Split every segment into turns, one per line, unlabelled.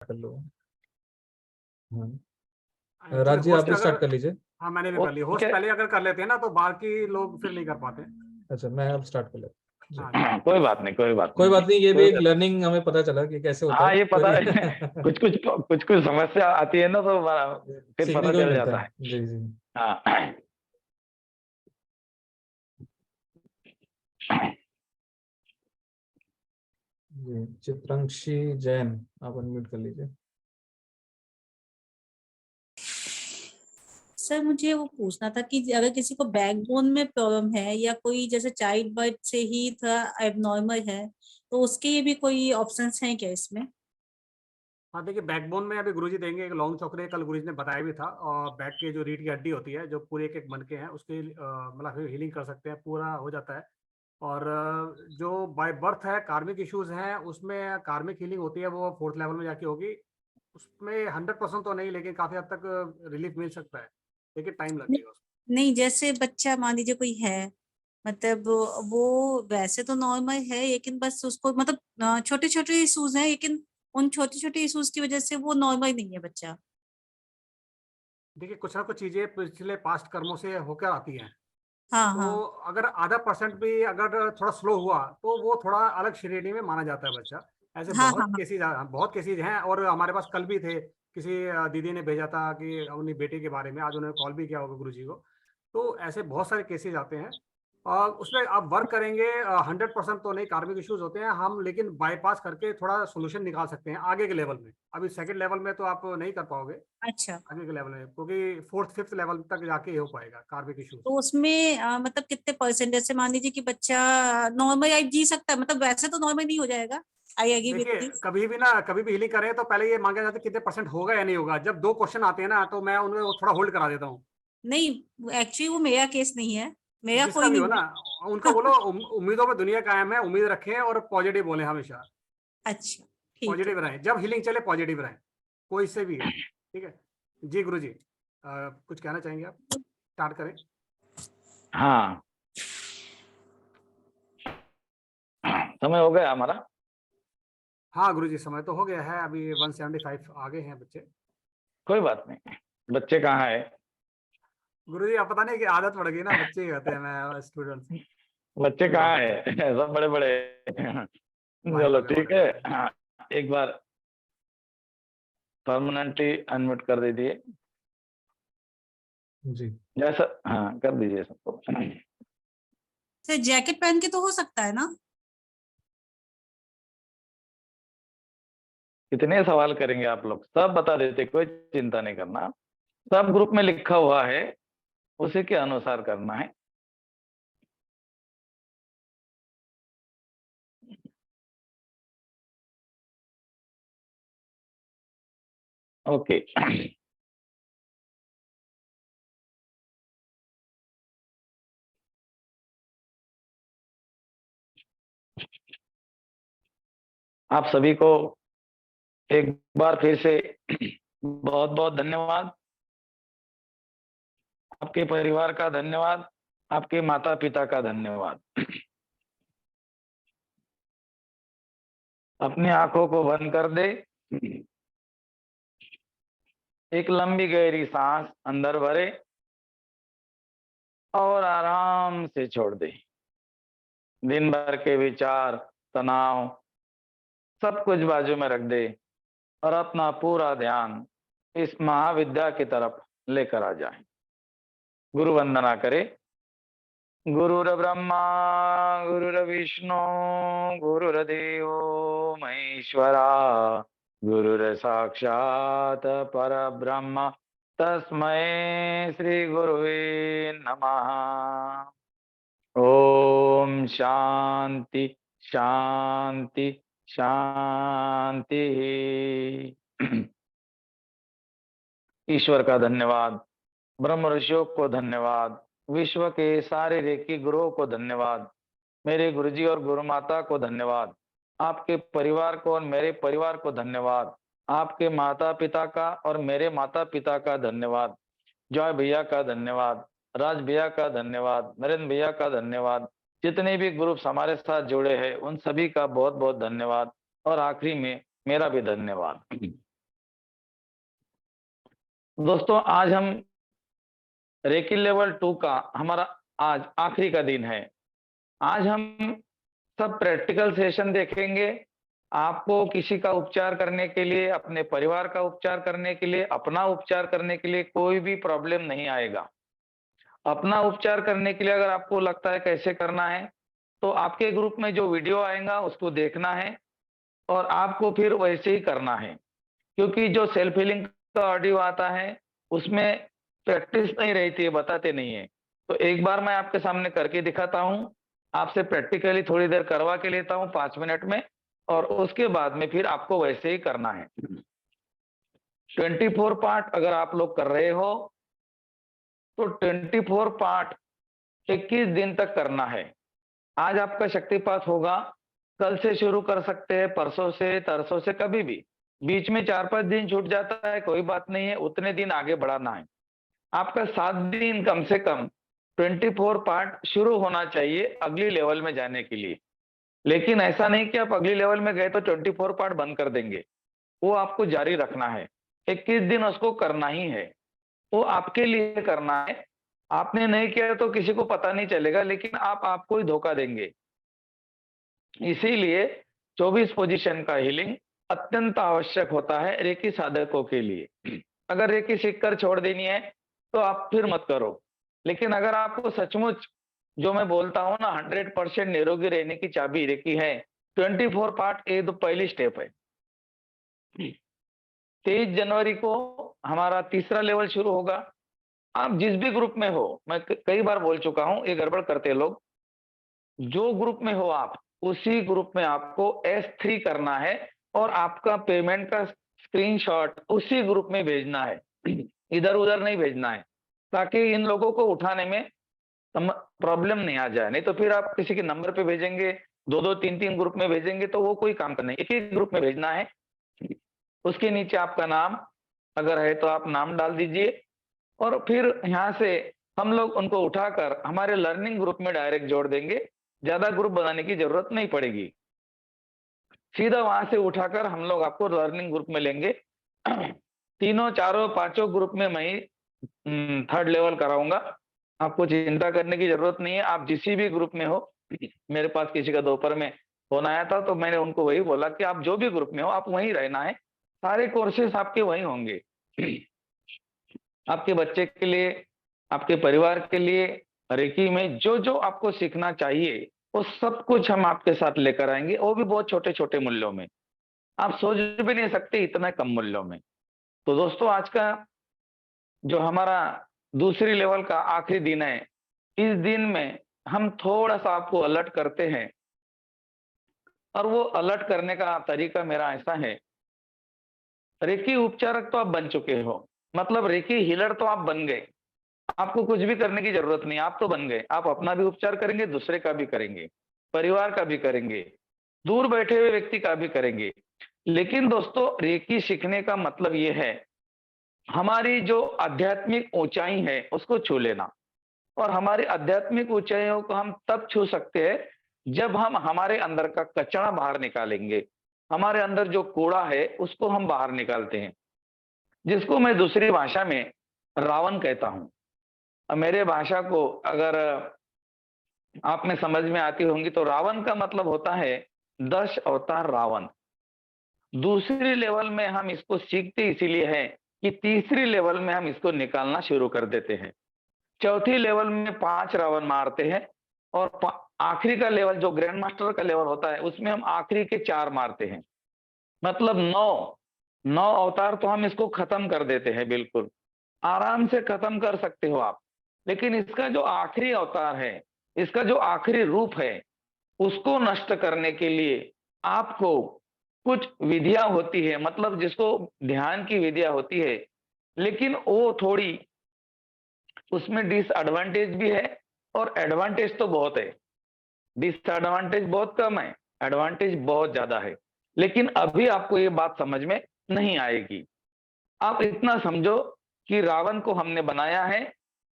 कर लो। हाँ,
एक्चुअली
राज जी आप
होस्ट
भी
अगर,
स्टार्ट कर लीजिए।
हाँ मैंने भी कर ली,
ठीक
होस्ट
है।
पहले अगर कर लेते हैं ना तो बाकी लोग फिर नहीं कर पाते।
अच्छा, मैं अब स्टार्ट कर लेता हूँ जी।
हाँ
कोई बात नहीं, कोई बात
कोई बात
नहीं,
नहीं, ये भी
कोई
एक
बात।
लर्निंग हमें पता चला कि कैसे होता
हाँ,
है,
ये
कोई
पता है।
नहीं।
कुछ कुछ समस्या आती है ना, तो फिर
सीखने
पता
को भी
चल
मिलता
जाता
है
है।
जी जी।
हाँ।
जी, चित्रांशी जैन आप अनम्यूट कर लीजिए।
सर मुझे वो पूछना था कि अगर किसी को बैकबोन में प्रॉब्लम है या कोई जैसे चाइल्ड बर्थ से ही थोड़ा एबनॉर्मल है, तो उसके लिए भी कोई ऑप्शंस हैं क्या इसमें?
हाँ देखिए, बैकबोन में अभी गुरुजी देंगे एक लॉन्ग चक्र, कल गुरुजी ने बताया भी था। और बैक के जो रीढ़ की हड्डी होती है, जो पूरे एक एक मन के हैं, उसके मतलब हीलिंग कर सकते हैं, पूरा हो जाता है। और जो बाय बर्थ है, कार्मिक इश्यूज हैं, उसमें कार्मिक हीलिंग होती है, वो 4th लेवल में जाके होगी। उसमें 100% तो नहीं, लेकिन काफी हद तक रिलीफ मिल सकता है, लेकिन टाइम लगेगा उसमें।
नहीं, जैसे बच्चा मान लीजिए कोई है, मतलब वो वैसे तो नॉर्मल है, लेकिन बस उसको मतलब छोटे छोटे इश्यूज हैं, लेकिन उन छोटे छोटे इश्यूज की वजह से वो नॉर्मल नहीं है बच्चा।
देखिए, कुछ ना कुछ चीजें पिछले पास्ट कर्मों से होकर आती हैं।
हाँ
तो
हाँ
अगर आधा परसेंट भी अगर थोड़ा स्लो हुआ तो वो थोड़ा अलग श्रेणी में माना जाता है बच्चा। ऐसे
हाँ हाँ हाँ।
बहुत केसेज हैं, और हमारे पास कल भी थे। किसी दीदी ने भेजा था कि अपनी बेटी के बारे में, आज उन्होंने कॉल भी किया होगा गुरुजी को। तो ऐसे बहुत सारे केसेज आते हैं, और उसमें आप वर्क करेंगे। 100% तो नहीं, कार्मिक इश्यूज होते हैं हम, लेकिन बाईपास करके थोड़ा सोल्यूशन निकाल सकते हैं आगे के लेवल में। अभी सेकंड लेवल में तो आप नहीं कर पाओगे,
अच्छा,
आगे के लेवल में, क्योंकि 4th 5th लेवल तक जाके ही हो पाएगा कार्मिक इश्यूज।
तो उसमें मतलब कितने परसेंट, जैसे मान लीजिए कि बच्चा नॉर्मल लाइफ जी सकता है, मतलब वैसे तो नॉर्मल नहीं हो जाएगा? आई एग्री विद
देखिए,
दिस।
कभी भी हीलिंग करें तो पहले ये मांगा जाता है कितने परसेंट होगा या नहीं होगा। जब 2 क्वेश्चन आते हैं ना, तो मैं उन्हें वो थोड़ा होल्ड करा देता हूँ।
नहीं, एक्चुअली वो मेरा केस नहीं है, मेरा
जिसका
कोई
भी हो
नहीं
ना, उनको
है।
बोलो उम्मीदों में दुनिया कायम है, उम्मीद रखें और पॉजिटिव बोले हमेशा।
अच्छा, ठीक है।
पॉजिटिव रहें, जब हीलिंग चले पॉजिटिव रहें, कोई से भी है। ठीक है जी। गुरु जी, कुछ कहना चाहेंगे आप? स्टार्ट करें।
हाँ, समय हो गया हमारा।
हाँ गुरु जी, समय तो हो गया है, अभी 175 आगे हैं बच्चे।
कोई बात नहीं, बच्चे कहाँ है?
गुरु जी, आप पता नहीं कि आदत पड़ गई ना, बच्चे ही होते हैं, मैं स्टूडेंट।
बच्चे
कोई
कहाँ
बात नहीं,
है? सब बड़े बड़े।
बड़े
चलो
बड़े
ठीक
बड़े
है।
बड़े।
हाँ, एक बार परमानेंटली अनम्यूट कर दीजिए।
जी
जैसा, हाँ, कर दीजिए सबको।
सर जैकेट पहन के तो हो सकता है ना?
कितने सवाल करेंगे आप लोग? सब बता देते, कोई चिंता नहीं करना। सब ग्रुप में लिखा हुआ है, उसी के अनुसार करना है। ओके। आप सभी को एक बार फिर से बहुत बहुत धन्यवाद। आपके परिवार का धन्यवाद, आपके माता पिता का धन्यवाद। अपनी आंखों को बंद कर दे, एक लंबी गहरी सांस अंदर भरे और आराम से छोड़ दे। दिन भर के विचार, तनाव, सब कुछ बाजू में रख दे और अपना पूरा ध्यान इस महाविद्या की तरफ लेकर आ जाए। गुरु वंदना करे। गुरुर्ब्रह्मा गुरुर्विष्णु गुरुर्देवो महेश्वरा, गुरुर्साक्षात् परब्रह्म, तस्मै श्री गुरुवे नमः। ओम शांति शांति शांति। ईश्वर का धन्यवाद, ब्रह्म ऋषियों को धन्यवाद, विश्व के सारे रेकी गुरुओं को धन्यवाद, मेरे गुरुजी और गुरु माता को धन्यवाद, आपके परिवार को और मेरे परिवार को धन्यवाद, आपके माता पिता का और मेरे माता पिता का धन्यवाद, जॉय भैया का धन्यवाद, राज भैया का धन्यवाद, नरेंद्र भैया का धन्यवाद, जितने भी ग्रुप्स हमारे साथ जुड़े हैं उन सभी का बहुत बहुत धन्यवाद, और आखिरी में मेरा भी धन्यवाद। दोस्तों आज हम रेकी लेवल 2 का हमारा आज आखिरी का दिन है। आज हम सब प्रैक्टिकल सेशन देखेंगे। आपको किसी का उपचार करने के लिए, अपने परिवार का उपचार करने के लिए, अपना उपचार करने के लिए कोई भी प्रॉब्लम नहीं आएगा। अपना उपचार करने के लिए अगर आपको लगता है कैसे करना है, तो आपके ग्रुप में जो वीडियो आएगा उसको देखना है और आपको फिर वैसे ही करना है। क्योंकि जो सेल्फ हीलिंग का ऑडियो आता है, उसमें प्रैक्टिस नहीं रहती है, बताते नहीं है। तो एक बार मैं आपके सामने करके दिखाता हूँ, आपसे प्रैक्टिकली थोड़ी देर करवा के लेता हूँ 5 मिनट में, और उसके बाद में फिर आपको वैसे ही करना है। 24 पार्ट अगर आप लोग कर रहे हो, तो 24 पार्ट 21 दिन तक करना है। आज आपका शक्तिपात होगा, कल से शुरू कर सकते हैं, परसों से, तरसों से, कभी भी। बीच में 4-5 दिन छूट जाता है, कोई बात नहीं है, उतने दिन आगे बढ़ाना है। आपका 7 दिन कम से कम 24 पार्ट शुरू होना चाहिए अगली लेवल में जाने के लिए। लेकिन ऐसा नहीं कि आप अगली लेवल में गए तो 24 पार्ट बंद कर देंगे, वो आपको जारी रखना है। 21 दिन उसको करना ही है, वो आपके लिए करना है। आपने नहीं किया तो किसी को पता नहीं चलेगा, लेकिन आप आपको ही धोखा देंगे। इसीलिए 24 पोजीशन का हीलिंग अत्यंत आवश्यक होता है रेकी साधकों के लिए। अगर रेकी सीखकर छोड़ देनी है तो आप फिर मत करो। लेकिन अगर आपको सचमुच जो मैं बोलता हूं ना, 100% निरोगी रहने की चाबी रेकी है, 24 पार्ट, ये तो पहली स्टेप है। 23 जनवरी को हमारा तीसरा लेवल शुरू होगा। आप जिस भी ग्रुप में हो, मैं कई बार बोल चुका हूं, ये गड़बड़ करते हैं लोग। जो ग्रुप में हो आप, उसी ग्रुप में आपको S3 करना है और आपका पेमेंट का स्क्रीनशॉट उसी ग्रुप में भेजना है, इधर उधर नहीं भेजना है, ताकि इन लोगों को उठाने में प्रॉब्लम नहीं आ जाए। नहीं तो फिर आप किसी के नंबर पे भेजेंगे, 2-2, 3-3 ग्रुप में भेजेंगे, तो वो कोई काम का नहीं। एक ही ग्रुप में भेजना है। उसके नीचे आपका नाम अगर है तो आप नाम डाल दीजिए, और फिर यहाँ से हम लोग उनको उठाकर हमारे लर्निंग ग्रुप में डायरेक्ट जोड़ देंगे। ज्यादा ग्रुप बनाने की जरूरत नहीं पड़ेगी, सीधा वहां से उठाकर हम लोग आपको लर्निंग ग्रुप में लेंगे। तीनों, चारों, पांचों ग्रुप में मैं ही 3rd लेवल कराऊंगा। आपको चिंता करने की जरूरत नहीं है। आप जिस भी ग्रुप में हो, मेरे पास किसी का दोपहर में फोन आया था, तो मैंने उनको वही बोला कि आप जो भी ग्रुप में हो, आप वहीं रहना है। सारे कोर्सेस आपके वहीं होंगे। आपके बच्चे के लिए, आपके परिवार के लिए रेकी में जो जो आपको सीखना चाहिए, वो सब कुछ हम आपके साथ लेकर आएंगे, वो भी बहुत छोटे छोटे मूल्यों में। आप सोच भी नहीं सकते इतना कम मूल्यों में। तो दोस्तों, आज का जो हमारा दूसरी लेवल का आखिरी दिन है, इस दिन में हम थोड़ा सा आपको अलर्ट करते हैं। और वो अलर्ट करने का तरीका मेरा ऐसा है, रेकी उपचारक तो आप बन चुके हो, मतलब रेकी हीलर तो आप बन गए। आपको कुछ भी करने की जरूरत नहीं, आप तो बन गए। आप अपना भी उपचार करेंगे, दूसरे का भी करेंगे, परिवार का भी करेंगे, दूर बैठे हुए व्यक्ति का भी करेंगे। लेकिन दोस्तों, रेकी सीखने का मतलब ये है, हमारी जो आध्यात्मिक ऊंचाई है उसको छू लेना। और हमारी आध्यात्मिक ऊंचाइयों को हम तब छू सकते हैं जब हम हमारे अंदर का कचरा बाहर निकालेंगे। हमारे अंदर जो कूड़ा है उसको हम बाहर निकालते हैं, जिसको मैं दूसरी भाषा में रावण कहता हूं। मेरे भाषा को अगर आप में समझ में आती होंगी, तो रावण का मतलब होता है 10 अवतार रावण। दूसरी लेवल में हम इसको सीखते इसीलिए है कि तीसरी लेवल में हम इसको निकालना शुरू कर देते हैं। चौथी लेवल में 5 रावण मारते हैं, और आखिरी का लेवल जो ग्रैंड मास्टर का लेवल होता है, उसमें हम आखिरी के 4 मारते हैं। मतलब 9 अवतार तो हम इसको खत्म कर देते हैं, बिल्कुल आराम से खत्म कर सकते हो आप। लेकिन इसका जो आखिरी अवतार है, इसका जो आखिरी रूप है, उसको नष्ट करने के लिए आपको कुछ विधियां होती है, मतलब जिसको ध्यान की विधियां होती है, लेकिन वो थोड़ी, उसमें डिसएडवांटेज भी है और एडवांटेज तो बहुत है। डिसएडवांटेज बहुत कम है, एडवांटेज बहुत ज्यादा है। लेकिन अभी आपको ये बात समझ में नहीं आएगी। आप इतना समझो कि रावण को हमने बनाया है,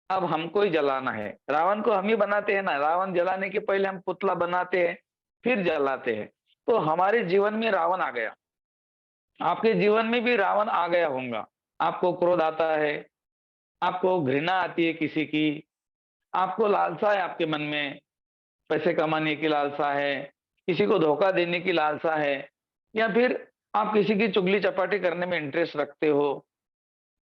अब हमको ही जलाना है। रावण को हम ही बनाते हैं ना, रावण जलाने के पहले हम पुतला बनाते हैं, फिर जलाते हैं। तो हमारे जीवन में रावण आ गया, आपके जीवन में भी रावण आ गया होगा। आपको क्रोध आता है, आपको घृणा आती है किसी की, आपको लालसा है आपके मन में, पैसे कमाने की लालसा है, किसी को धोखा देने की लालसा है, या फिर आप किसी की चुगली चपाटी करने में इंटरेस्ट रखते हो,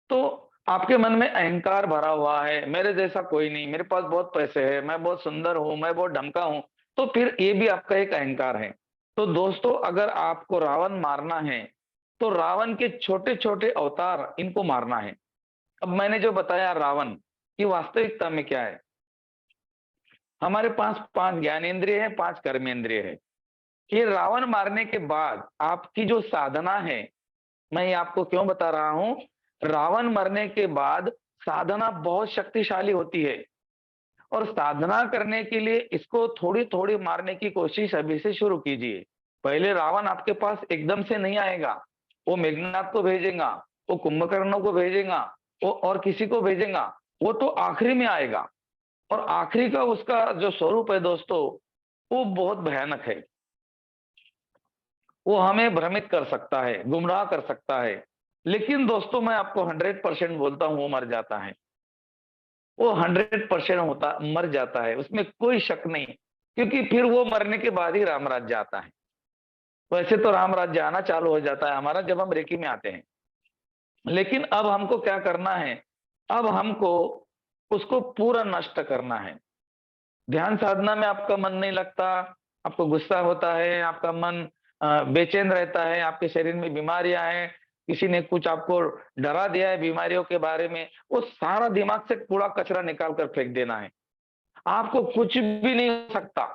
तो आपके मन में अहंकार भरा हुआ है, मेरे जैसा कोई नहीं, मेरे पास बहुत पैसे हैं, मैं बहुत सुंदर हूं, मैं बहुत ढमका हूं, तो फिर ये भी आपका एक अहंकार है। तो दोस्तों, अगर आपको रावण मारना है तो रावण के छोटे छोटे अवतार इनको मारना है। अब मैंने जो बताया रावण की वास्तविकता में क्या है, हमारे पास 5 ज्ञानेंद्रिय है, 5 कर्मेंद्रिय है। ये रावण मारने के बाद आपकी जो साधना है, मैं ये आपको क्यों बता रहा हूं, रावण मरने के बाद साधना बहुत शक्तिशाली होती है, और साधना करने के लिए इसको थोड़ी थोड़ी मारने की कोशिश अभी से शुरू कीजिए। पहले रावण आपके पास एकदम से नहीं आएगा, वो मेघनाथ को भेजेगा, वो कुंभकर्ण को भेजेगा, वो और किसी को भेजेगा, वो तो आखिरी में आएगा। और आखिरी का उसका जो स्वरूप है दोस्तों, वो बहुत भयानक है। वो हमें भ्रमित कर सकता है, गुमराह कर सकता है, लेकिन दोस्तों मैं आपको 100% बोलता हूं, वो मर जाता है। वो 100% होता मर जाता है, उसमें कोई शक नहीं, क्योंकि फिर वो मरने के बाद ही राम राज्य आता है। वैसे तो राम राज्य आना चालू हो जाता है हमारा जब हम रेकी में आते हैं, लेकिन अब हमको क्या करना है, अब हमको उसको पूरा नष्ट करना है। ध्यान साधना में आपका मन नहीं लगता, आपको गुस्सा होता है, आपका मन बेचैन रहता है, आपके शरीर में बीमारियां हैं, किसी ने कुछ आपको डरा दिया है बीमारियों के बारे में, वो सारा दिमाग से कूड़ा कचरा निकाल कर फेंक देना है। आपको कुछ भी नहीं हो सकता।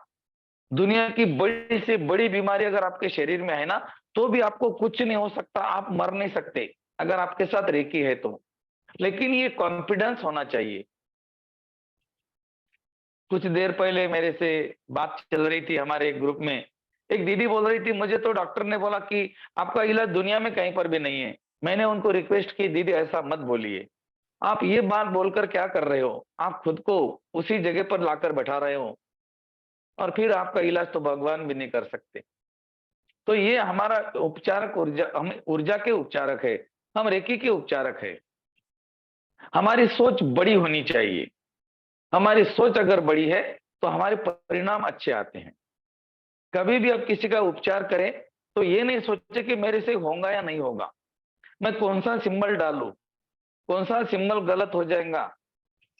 दुनिया की बड़ी से बड़ी बीमारी अगर आपके शरीर में है ना, तो भी आपको कुछ नहीं हो सकता, आप मर नहीं सकते अगर आपके साथ रेकी है तो। लेकिन ये कॉन्फिडेंस होना चाहिए। कुछ देर पहले मेरे से बात चल रही थी हमारे एक ग्रुप में, एक दीदी बोल रही थी, मुझे तो डॉक्टर ने बोला कि आपका इलाज दुनिया में कहीं पर भी नहीं है। मैंने उनको रिक्वेस्ट की, दीदी ऐसा मत बोलिए, आप ये बात बोलकर क्या कर रहे हो, आप खुद को उसी जगह पर लाकर बैठा रहे हो, और फिर आपका इलाज तो भगवान भी नहीं कर सकते। तो ये हमारा उपचारक ऊर्जा, हम ऊर्जा के उपचारक है, हम रेकी के उपचारक है। हमारी सोच बड़ी होनी चाहिए। हमारी सोच अगर बड़ी है तो हमारे परिणाम अच्छे आते हैं। कभी भी आप किसी का उपचार करें तो ये नहीं सोचे कि मेरे से होगा या नहीं होगा, मैं कौन सा सिंबल डालूं, कौन सा सिंबल गलत हो जाएगा,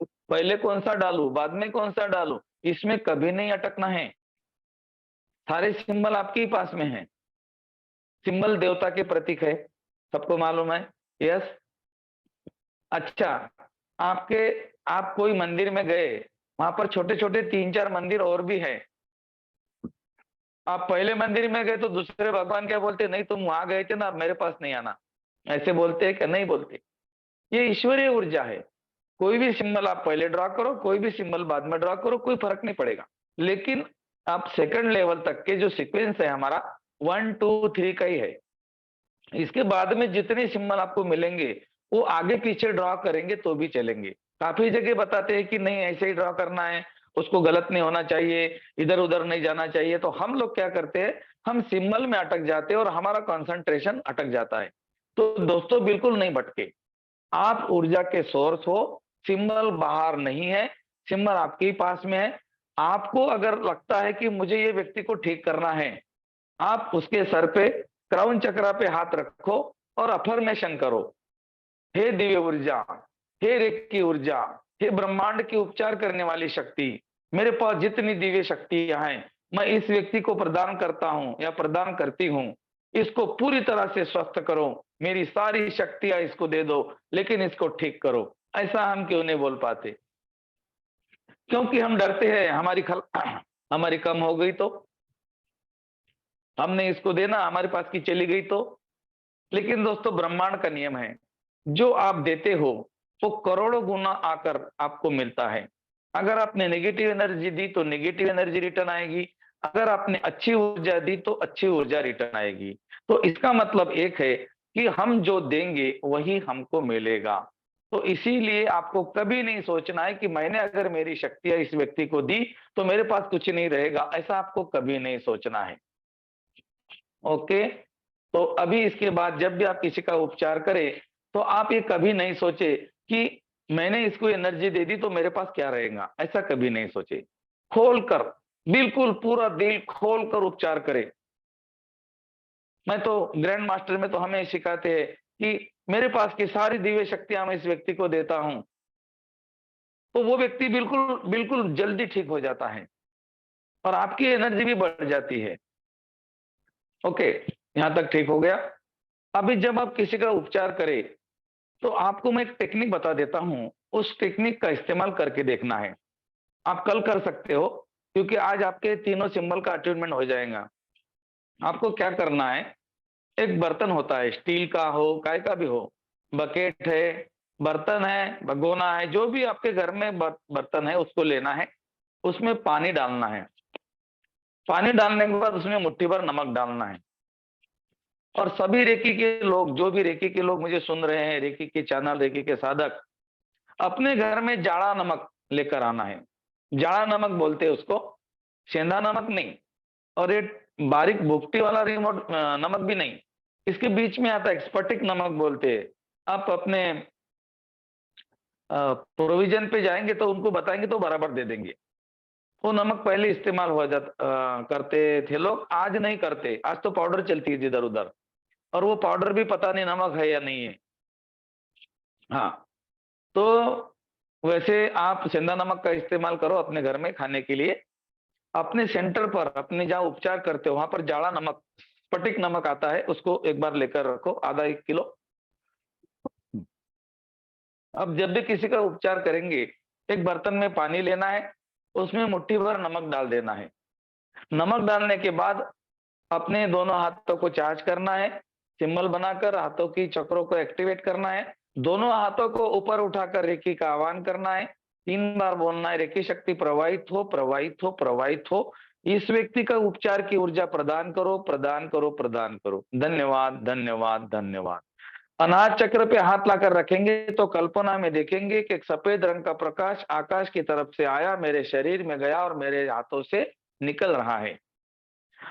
पहले कौन सा डालूं, बाद में कौन सा डालूं, इसमें कभी नहीं अटकना है। सारे सिंबल आपके ही पास में है। सिंबल देवता के प्रतीक है, सबको मालूम है। यस, अच्छा, आपके आप कोई मंदिर में गए, वहां पर छोटे छोटे 3-4 मंदिर और भी है। आप पहले मंदिर में गए तो दूसरे भगवान क्या बोलते, नहीं तुम वहां गए थे ना, अब मेरे पास नहीं आना, ऐसे बोलते हैं क्या? नहीं बोलते। ये ईश्वरीय ऊर्जा है। कोई भी सिंबल आप पहले ड्रॉ करो, कोई भी सिंबल बाद में ड्रॉ करो, कोई फर्क नहीं पड़ेगा। लेकिन आप सेकंड लेवल तक के जो सीक्वेंस है हमारा 1 2 3 का ही है। इसके बाद में जितने सिंबल आपको मिलेंगे वो आगे पीछे ड्रॉ करेंगे तो भी चलेंगे। काफी जगह बताते हैं कि नहीं ऐसे ही ड्रॉ करना है, उसको गलत नहीं होना चाहिए, इधर उधर नहीं जाना चाहिए। तो हम लोग क्या करते हैं, हम सिंबल में अटक जाते हैं और हमारा कंसंट्रेशन अटक जाता है। तो दोस्तों बिल्कुल नहीं भटके, आप ऊर्जा के सोर्स हो, सिंबल बाहर नहीं है, सिंबल आपके ही पास में है। आपको अगर लगता है कि मुझे ये व्यक्ति को ठीक करना है, आप उसके सर पे क्राउन चक्रा पे हाथ रखो और अफर्मेशन करो, हे दिव्य ऊर्जा, हे रेकी ऊर्जा, हे ब्रह्मांड की उपचार करने वाली शक्ति, मेरे पास जितनी दिव्य शक्तियां हैं मैं इस व्यक्ति को प्रदान करता हूं या प्रदान करती हूं, इसको पूरी तरह से स्वस्थ करो, मेरी सारी शक्तियां इसको दे दो, लेकिन इसको ठीक करो। ऐसा हम क्यों नहीं बोल पाते? क्योंकि हम डरते हैं हमारी कम हो गई तो, हमने इसको देना, हमारे पास की चली गई तो। लेकिन दोस्तों ब्रह्मांड का नियम है, जो आप देते हो वो करोड़ों गुना आकर आपको मिलता है। अगर आपने नेगेटिव एनर्जी दी तो नेगेटिव एनर्जी रिटर्न आएगी, अगर आपने अच्छी ऊर्जा दी तो अच्छी ऊर्जा रिटर्न आएगी। तो इसका मतलब एक है कि हम जो देंगे वही हमको मिलेगा। तो इसीलिए आपको कभी नहीं सोचना है कि मैंने अगर मेरी शक्तियां इस व्यक्ति को दी तो मेरे पास कुछ नहीं रहेगा, ऐसा आपको कभी नहीं सोचना है। ओके, तो अभी इसके बाद जब भी आप किसी का उपचार करें तो आप ये कभी नहीं सोचे कि मैंने इसको एनर्जी दे दी तो मेरे पास क्या रहेगा, ऐसा कभी नहीं सोचे। खोलकर, बिल्कुल पूरा दिल खोलकर उपचार करें। मैं तो ग्रैंड मास्टर में तो हमें सिखाते हैं कि मेरे पास की सारी दिव्य शक्तियां मैं इस व्यक्ति को देता हूं, तो वो व्यक्ति बिल्कुल बिल्कुल जल्दी ठीक हो जाता है और आपकी एनर्जी भी बढ़ जाती है। ओके, यहां तक ठीक हो गया। अभी जब आप किसी का उपचार करें तो आपको मैं एक टेक्निक बता देता हूं, उस टेक्निक का इस्तेमाल करके देखना है। आप कल कर सकते हो क्योंकि आज आपके तीनों सिंबल का अट्यूनमेंट हो जाएगा। आपको क्या करना है, एक बर्तन होता है, स्टील का हो काय का भी हो, बकेट है, बर्तन है, भगोना है, जो भी आपके घर में बर्तन है उसको लेना है, उसमें पानी डालना है। पानी डालने के बाद उसमें मुट्ठी भर नमक डालना है। और सभी रेकी के लोग, जो भी रेकी के लोग मुझे सुन रहे हैं, रेकी के चैनल, रेकी के साधक, अपने घर में जाड़ा नमक लेकर आना है। जाड़ा नमक बोलते हैं उसको, सेंधा नमक नहीं, और ये बारीक भुगटी वाला रिमोट नमक भी नहीं, इसके बीच में आता है, स्फटिक नमक बोलते हैं। आप अपने प्रोविजन पे जाएंगे तो उनको बताएंगे तो बराबर दे देंगे। वो नमक पहले इस्तेमाल हो करते थे लोग, आज नहीं करते। आज तो पाउडर चलती है इधर उधर, और वो पाउडर भी पता नहीं नमक है या नहीं है। हाँ, तो वैसे आप सेंधा नमक का इस्तेमाल करो अपने घर में खाने के लिए। अपने सेंटर पर, अपने जहाँ उपचार करते हो वहां पर जाड़ा नमक, स्फटिक नमक आता है, उसको एक बार लेकर रखो, आधा 1 किलो। अब जब भी किसी का उपचार करेंगे, एक बर्तन में पानी लेना है, उसमें मुट्ठी भर नमक डाल देना है। नमक डालने के बाद अपने दोनों हाथों को चार्ज करना है, सिंबल बनाकर हाथों की चक्रों को एक्टिवेट करना है। दोनों हाथों को ऊपर उठाकर रेकी का आह्वान करना है, 3 बार बोलना है, रेकी शक्ति प्रवाहित हो, प्रवाहित हो, प्रवाहित हो। इस व्यक्ति का उपचार की ऊर्जा प्रदान करो, प्रदान करो, प्रदान करो। धन्यवाद, धन्यवाद, धन्यवाद। अनाज चक्र पे हाथ लाकर रखेंगे तो कल्पना में देखेंगे कि एक सफेद रंग का प्रकाश आकाश की तरफ से आया, मेरे शरीर में गया और मेरे हाथों से निकल रहा है।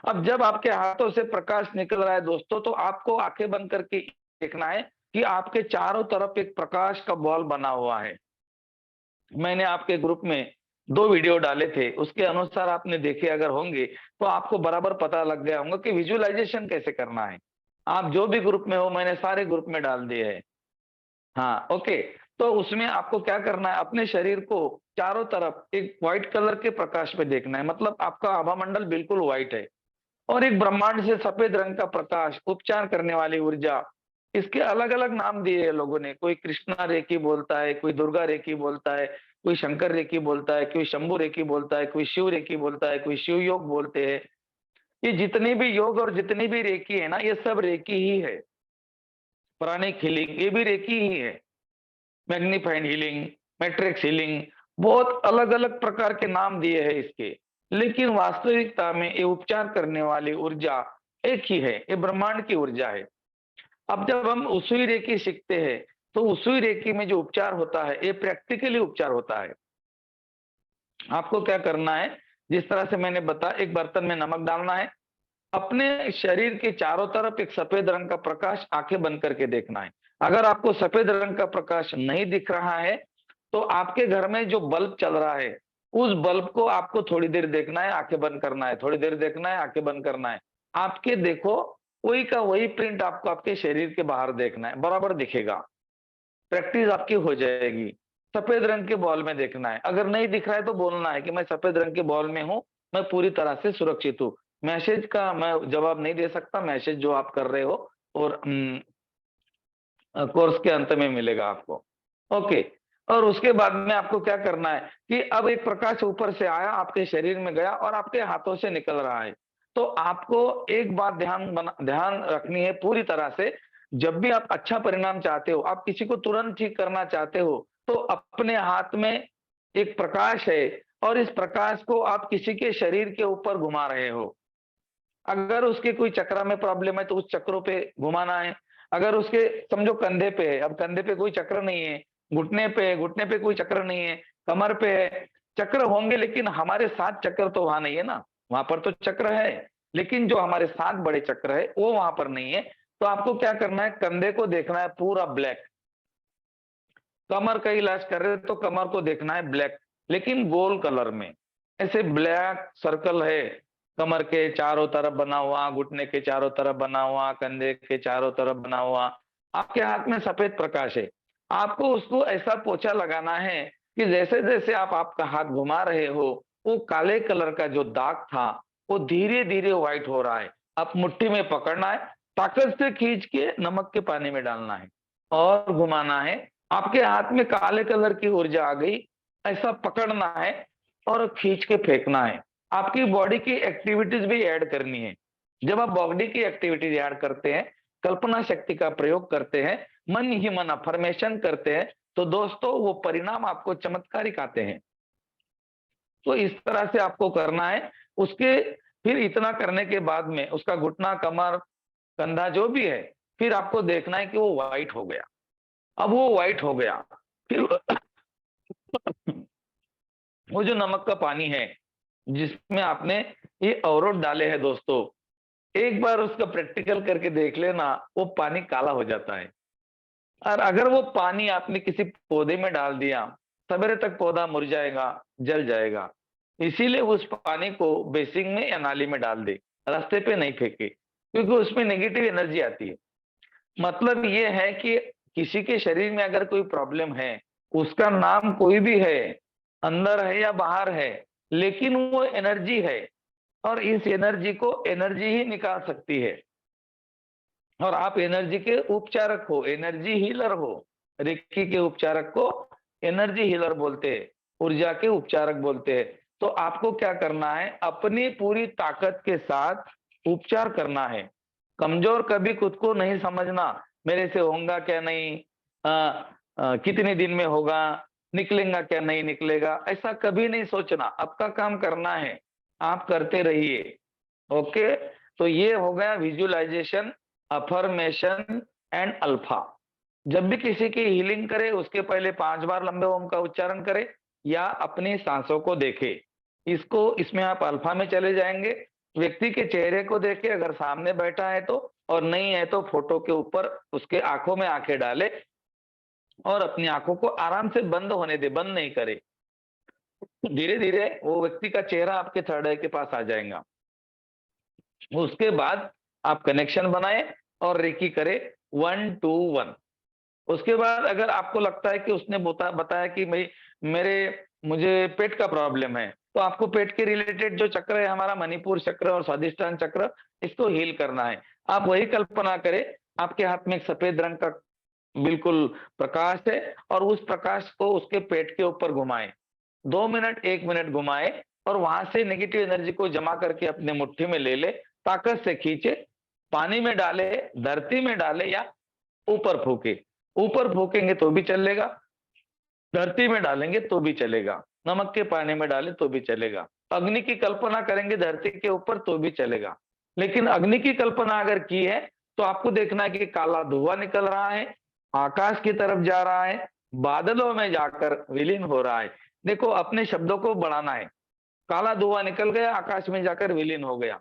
अब जब आपके हाथों से प्रकाश निकल रहा है दोस्तों, तो आपको आंखें बंद करके देखना है कि आपके चारों तरफ एक प्रकाश का बॉल बना हुआ है। मैंने आपके ग्रुप में 2 वीडियो डाले थे, उसके अनुसार आपने देखे अगर होंगे तो आपको बराबर पता लग गया होगा कि विजुअलाइजेशन कैसे करना है। आप जो भी ग्रुप में हो, मैंने सारे ग्रुप में डाल दिए हैं। हाँ, ओके। तो उसमें आपको क्या करना है, अपने शरीर को चारों तरफ एक व्हाइट कलर के प्रकाश में देखना है, मतलब आपका आभा मंडल बिल्कुल व्हाइट है और एक ब्रह्मांड से सफेद रंग का प्रकाश, उपचार करने वाली ऊर्जा। इसके अलग अलग नाम दिए हैं लोगों ने, कोई कृष्णा रेकी बोलता है, कोई दुर्गा रेकी बोलता है, कोई शंकर रेकी बोलता है, कोई शंभू रेकी बोलता है, कोई शिव रेकी बोलता है, कोई शिव योग बोलते हैं। ये जितनी भी योग और जितनी भी रेकी है ना, ये सब रेकी ही है। प्राणिक हीलिंग ये भी रेकी ही है, मैग्नीफाइड हीलिंग, मैट्रिक्स हीलिंग, बहुत अलग अलग प्रकार के नाम दिए हैं इसके, लेकिन वास्तविकता में ये उपचार करने वाली ऊर्जा एक ही है, ये ब्रह्मांड की ऊर्जा है। अब जब हम उसुई रेकी सीखते हैं तो उसुई रेकी में जो उपचार होता है ये प्रैक्टिकली उपचार होता है। आपको क्या करना है, जिस तरह से मैंने बताया, एक बर्तन में नमक डालना है, अपने शरीर के चारों तरफ एक सफेद रंग का प्रकाश आंखें बंद करके देखना है। अगर आपको सफेद रंग का प्रकाश नहीं दिख रहा है तो आपके घर में जो बल्ब चल रहा है उस बल्ब को आपको थोड़ी देर देखना है, आंखें बंद करना है, थोड़ी देर देखना है, आंखें बंद करना है। आपके देखो वही का वही प्रिंट आपको आपके शरीर के बाहर देखना है, बराबर दिखेगा। प्रैक्टिस आपकी हो जाएगी। सफेद रंग के बॉल में देखना है, अगर नहीं दिख रहा है तो बोलना है कि मैं सफेद रंग के बॉल में हूं, मैं पूरी तरह से सुरक्षित हूँ। मैसेज का मैं जवाब नहीं दे सकता, मैसेज जो आप कर रहे हो और कोर्स के अंत में मिलेगा आपको। ओके, और उसके बाद में आपको क्या करना है कि अब एक प्रकाश ऊपर से आया, आपके शरीर में गया और आपके हाथों से निकल रहा है। तो आपको एक बात ध्यान रखनी है पूरी तरह से, जब भी आप अच्छा परिणाम चाहते हो, आप किसी को तुरंत ठीक करना चाहते हो, तो अपने हाथ में एक प्रकाश है और इस प्रकाश को आप किसी के शरीर के ऊपर घुमा रहे हो। अगर उसके कोई चक्र में प्रॉब्लम है तो उस चक्रों पे घुमाना है। अगर उसके समझो कंधे पे है, अब कंधे पे कोई चक्र नहीं है, घुटने पे कोई चक्र नहीं है, कमर पे है, चक्र होंगे लेकिन हमारे 7 चक्र तो वहां नहीं है ना, वहां पर तो चक्र है लेकिन जो हमारे 7 बड़े चक्र है वो वहां पर नहीं है। तो आपको क्या करना है, कंधे को देखना है पूरा ब्लैक, कमर का इलाज कर रहे हैं तो कमर को देखना है ब्लैक, लेकिन गोल कलर में, ऐसे ब्लैक सर्कल है कमर के चारों तरफ बना हुआ, घुटने के चारों तरफ बना हुआ, कंधे के चारों तरफ बना हुआ, आपके हाथ में सफेद प्रकाश है, आपको उसको ऐसा पोछा लगाना है कि जैसे जैसे आप आपका हाथ घुमा रहे हो, वो काले कलर का जो दाग था वो धीरे धीरे व्हाइट हो रहा है। आप मुट्ठी में पकड़ना है, ताकत से खींच के नमक के पानी में डालना है और घुमाना है। आपके हाथ में काले कलर की ऊर्जा आ गई, ऐसा पकड़ना है और खींच के फेंकना है। आपकी बॉडी की एक्टिविटीज भी ऐड करनी है। जब आप बॉडी की एक्टिविटीज ऐड करते हैं, कल्पना शक्ति का प्रयोग करते हैं, मन ही मन अफर्मेशन करते हैं, तो दोस्तों वो परिणाम आपको चमत्कारिक आते हैं। तो इस तरह से आपको करना है। उसके फिर इतना करने के बाद में उसका घुटना, कमर, कंधा जो भी है, फिर आपको देखना है कि वो व्हाइट हो गया। अब वो व्हाइट हो गया, फिर वो जो नमक का पानी है जिसमें आपने ये अवरोध डाले हैं दोस्तों, एक बार उसका प्रैक्टिकल करके देख लेना, वो पानी काला हो जाता है। और अगर वो पानी आपने किसी पौधे में डाल दिया, सवेरे तक पौधा मुरझाएगा, जल जाएगा। इसीलिए उस पानी को बेसिन में या नाली में डाल दे, रास्ते पे नहीं फेंके, क्योंकि उसमें नेगेटिव एनर्जी आती है। मतलब ये है कि किसी के शरीर में अगर कोई प्रॉब्लम है, उसका नाम कोई भी है, अंदर है या बाहर है, लेकिन वो एनर्जी है और इस एनर्जी को एनर्जी ही निकाल सकती है। और आप एनर्जी के उपचारक हो, एनर्जी हीलर हो। रेकी के उपचारक को एनर्जी हीलर बोलते हैं, ऊर्जा के उपचारक बोलते हैं। तो आपको क्या करना है, अपनी पूरी ताकत के साथ उपचार करना है। कमजोर कभी खुद को नहीं समझना, मेरे से होगा क्या नहीं, कितने दिन में होगा, निकलेगा क्या नहीं निकलेगा, ऐसा कभी नहीं सोचना। आपका काम करना है, आप करते रहिए। ओके, तो ये हो गया विजुअलाइजेशन, अफर्मेशन एंड अल्फा। जब भी किसी की हीलिंग करे उसके पहले 5 बार लंबे ओम का उच्चारण करे या अपनी सांसों को देखे। इसमें आप अल्फा में चले जाएंगे, व्यक्ति के चेहरे को देखे, अगर सामने बैठा है तो, और नहीं है तो फोटो के ऊपर उसके आंखों में आंखें डाले और अपनी आंखों को आराम से बंद होने दे, बंद नहीं करे। धीरे धीरे वो व्यक्ति का चेहरा आपके थर्ड आई के पास आ जाएगा। उसके बाद आप कनेक्शन बनाए और रेकी करे 1 to 1। उसके बाद अगर आपको लगता है कि उसने बताया कि भाई मुझे पेट का प्रॉब्लम है, तो आपको पेट के रिलेटेड जो चक्र है हमारा, मणिपुर चक्र और स्वादिष्टान चक्र, इसको हील करना है। आप वही कल्पना करें, आपके हाथ में एक सफेद रंग का बिल्कुल प्रकाश है और उस प्रकाश को उसके पेट के ऊपर घुमाएं, 2 मिनट 1 मिनट घुमाए और वहां से नेगेटिव एनर्जी को जमा करके अपने मुट्ठी में ले ले, ताकत से खींचे, पानी में डाले, धरती में डाले या ऊपर फूके। ऊपर फूकेंगे तो भी चलेगा, धरती में डालेंगे तो भी चलेगा, नमक के पानी में डाले तो भी चलेगा, अग्नि की कल्पना करेंगे धरती के ऊपर तो भी चलेगा। लेकिन अग्नि की कल्पना अगर की है तो आपको देखना है कि काला धुआं निकल रहा है, आकाश की तरफ जा रहा है, बादलों में जाकर विलीन हो रहा है। देखो, अपने शब्दों को बढ़ाना है। काला धुआं निकल गया, आकाश में जाकर विलीन हो गया,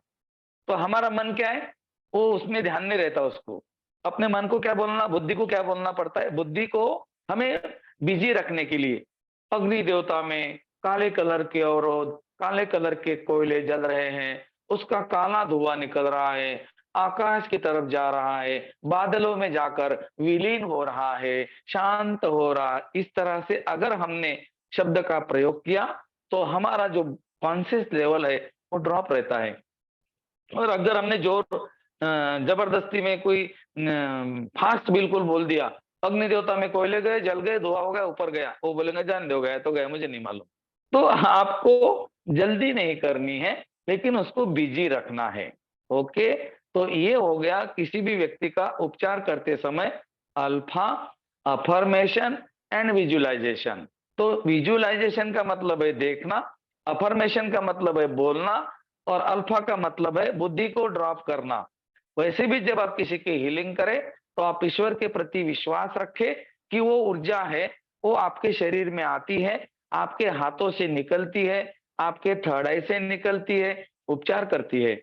तो हमारा मन क्या है, वो उसमें ध्यान नहीं रहता। उसको अपने मन को क्या बोलना, बुद्धि को क्या बोलना पड़ता है, बुद्धि को हमें बिजी रखने के लिए अग्नि देवता में काले कलर के अवरोध, काले कलर के कोयले जल रहे हैं, उसका काला धुआं निकल रहा है, आकाश की तरफ जा रहा है, बादलों में जाकर विलीन हो रहा है, शांत हो रहा है। इस तरह से अगर हमने शब्द का प्रयोग किया तो हमारा जो कॉन्शियस लेवल है वो ड्रॉप रहता है। और अगर हमने जोर जबरदस्ती में कोई फास्ट बिल्कुल बोल दिया, अग्नि देवता में कोयले गए, जल गए, धुआं हो गया, ऊपर गया, वो बोलेंगे जान दो, गया तो गया, मुझे नहीं मालूम। तो आपको जल्दी नहीं करनी है, लेकिन उसको बिजी रखना है। ओके, तो ये हो गया किसी भी व्यक्ति का उपचार करते समय अल्फा, अफर्मेशन एंड विजुअलाइजेशन। तो विजुअलाइजेशन का मतलब है देखना, अफर्मेशन का मतलब है बोलना और अल्फा का मतलब है बुद्धि को ड्रॉप करना। वैसे भी जब आप किसी की हीलिंग करें तो आप ईश्वर के प्रति विश्वास रखें कि वो ऊर्जा है, वो आपके शरीर में आती है, आपके हाथों से निकलती है, आपके थर्ड आई से निकलती है, उपचार करती है।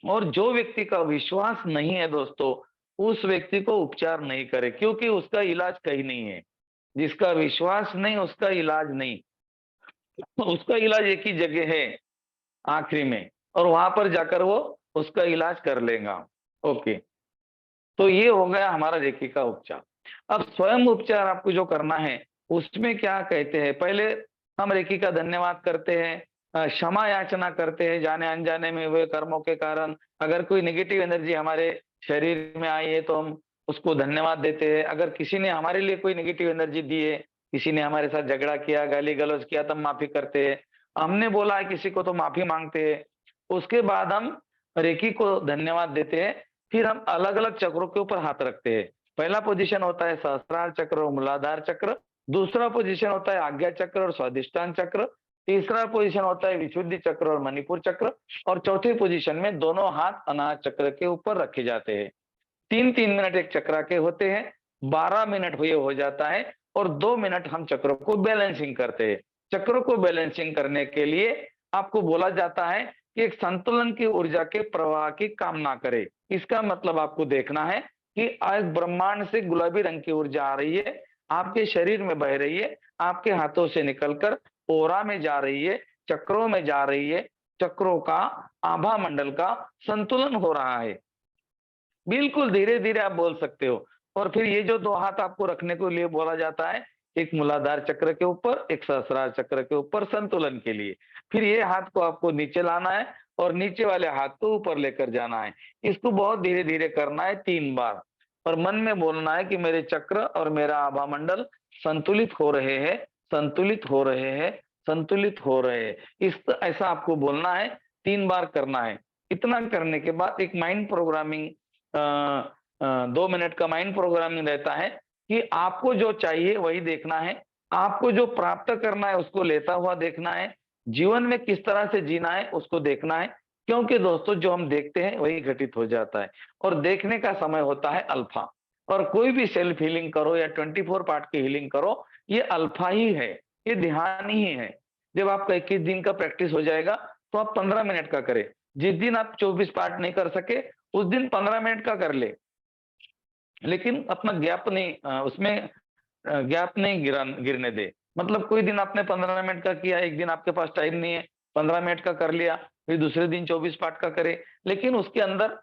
और जो व्यक्ति का विश्वास नहीं है दोस्तों, उस व्यक्ति को उपचार नहीं करे, क्योंकि उसका इलाज कहीं नहीं है। जिसका विश्वास नहीं उसका इलाज नहीं। तो उसका इलाज एक ही जगह है, आखिरी में, और वहां पर जाकर वो उसका इलाज कर लेगा। ओके, तो ये हो गया हमारा रेकी का उपचार। अब स्वयं उपचार आपको जो करना है उसमें क्या कहते हैं, पहले हम रेकी का धन्यवाद करते हैं, क्षमा याचना करते हैं जाने अनजाने में हुए कर्मों के कारण। अगर कोई नेगेटिव एनर्जी हमारे शरीर में आई है तो हम उसको धन्यवाद देते हैं। अगर किसी ने हमारे लिए कोई नेगेटिव एनर्जी दी है, किसी ने हमारे साथ झगड़ा किया, गाली गलौज किया, तब माफी करते हैं। हमने बोला है किसी को तो माफी मांगते हैं। उसके बाद हम रेकी को धन्यवाद देते हैं। फिर हम अलग अलग चक्रों के ऊपर हाथ रखते हैं। पहला पोजीशन होता है सहस्त्रार चक्र और मूलाधार चक्र। दूसरा पोजीशन होता है आज्ञा चक्र और स्वादिष्टान चक्र। तीसरा पोजीशन होता है विशुद्धि चक्र और मणिपुर चक्र। और चौथे पोजीशन में दोनों हाथ अनाहत चक्र के ऊपर रखे जाते हैं। 3-3 मिनट एक चक्र के होते हैं, 12 मिनट हुए हो जाता है, और 2 मिनट हम चक्रों को बैलेंसिंग करते हैं। चक्रों को बैलेंसिंग करने के लिए आपको बोला जाता है कि एक संतुलन की ऊर्जा के प्रवाह की कामना करे। इसका मतलब आपको देखना है कि आज ब्रह्मांड से गुलाबी रंग की ऊर्जा आ रही है, आपके शरीर में बह रही है, आपके हाथों से निकलकर ओरा में जा रही है, चक्रों में जा रही है। चक्रों का, आभा मंडल का संतुलन हो रहा है। बिल्कुल धीरे धीरे आप बोल सकते हो। और फिर ये जो 2 हाथ आपको रखने के लिए बोला जाता है, एक मूलाधार चक्र के ऊपर, एक सहस्रार चक्र के ऊपर, संतुलन के लिए। फिर ये हाथ को आपको नीचे लाना है और नीचे वाले हाथ को ऊपर लेकर जाना है। इसको बहुत धीरे धीरे करना है 3 बार, और मन में बोलना है कि मेरे चक्र और मेरा आभा मंडल संतुलित हो रहे हैं, संतुलित हो रहे हैं, संतुलित हो रहे हैं। ऐसा आपको बोलना है, 3 बार करना है। इतना करने के बाद एक माइंड प्रोग्रामिंग 2 मिनट का माइंड प्रोग्रामिंग रहता है कि आपको जो चाहिए वही देखना है, आपको जो प्राप्त करना है उसको लेता हुआ देखना है, जीवन में किस तरह से जीना है उसको देखना है। क्योंकि दोस्तों जो हम देखते हैं वही घटित हो जाता है, और देखने का समय होता है अल्फा। और कोई भी सेल्फ हीलिंग करो या 24 पार्ट की हीलिंग करो, ये अल्फा ही है, ये ध्यान ही है। जब आपका 21 दिन का प्रैक्टिस हो जाएगा तो आप 15 मिनट का करें। जिस दिन आप 24 पार्ट नहीं कर सके उस दिन 15 मिनट का कर ले, लेकिन अपना गैप नहीं, उसमें गैप नहीं गिरने दे। मतलब कोई दिन आपने 15 मिनट का किया, एक दिन आपके पास टाइम नहीं है, 15 मिनट का कर लिया, फिर दूसरे दिन 24 पार्ट का करे, लेकिन उसके अंदर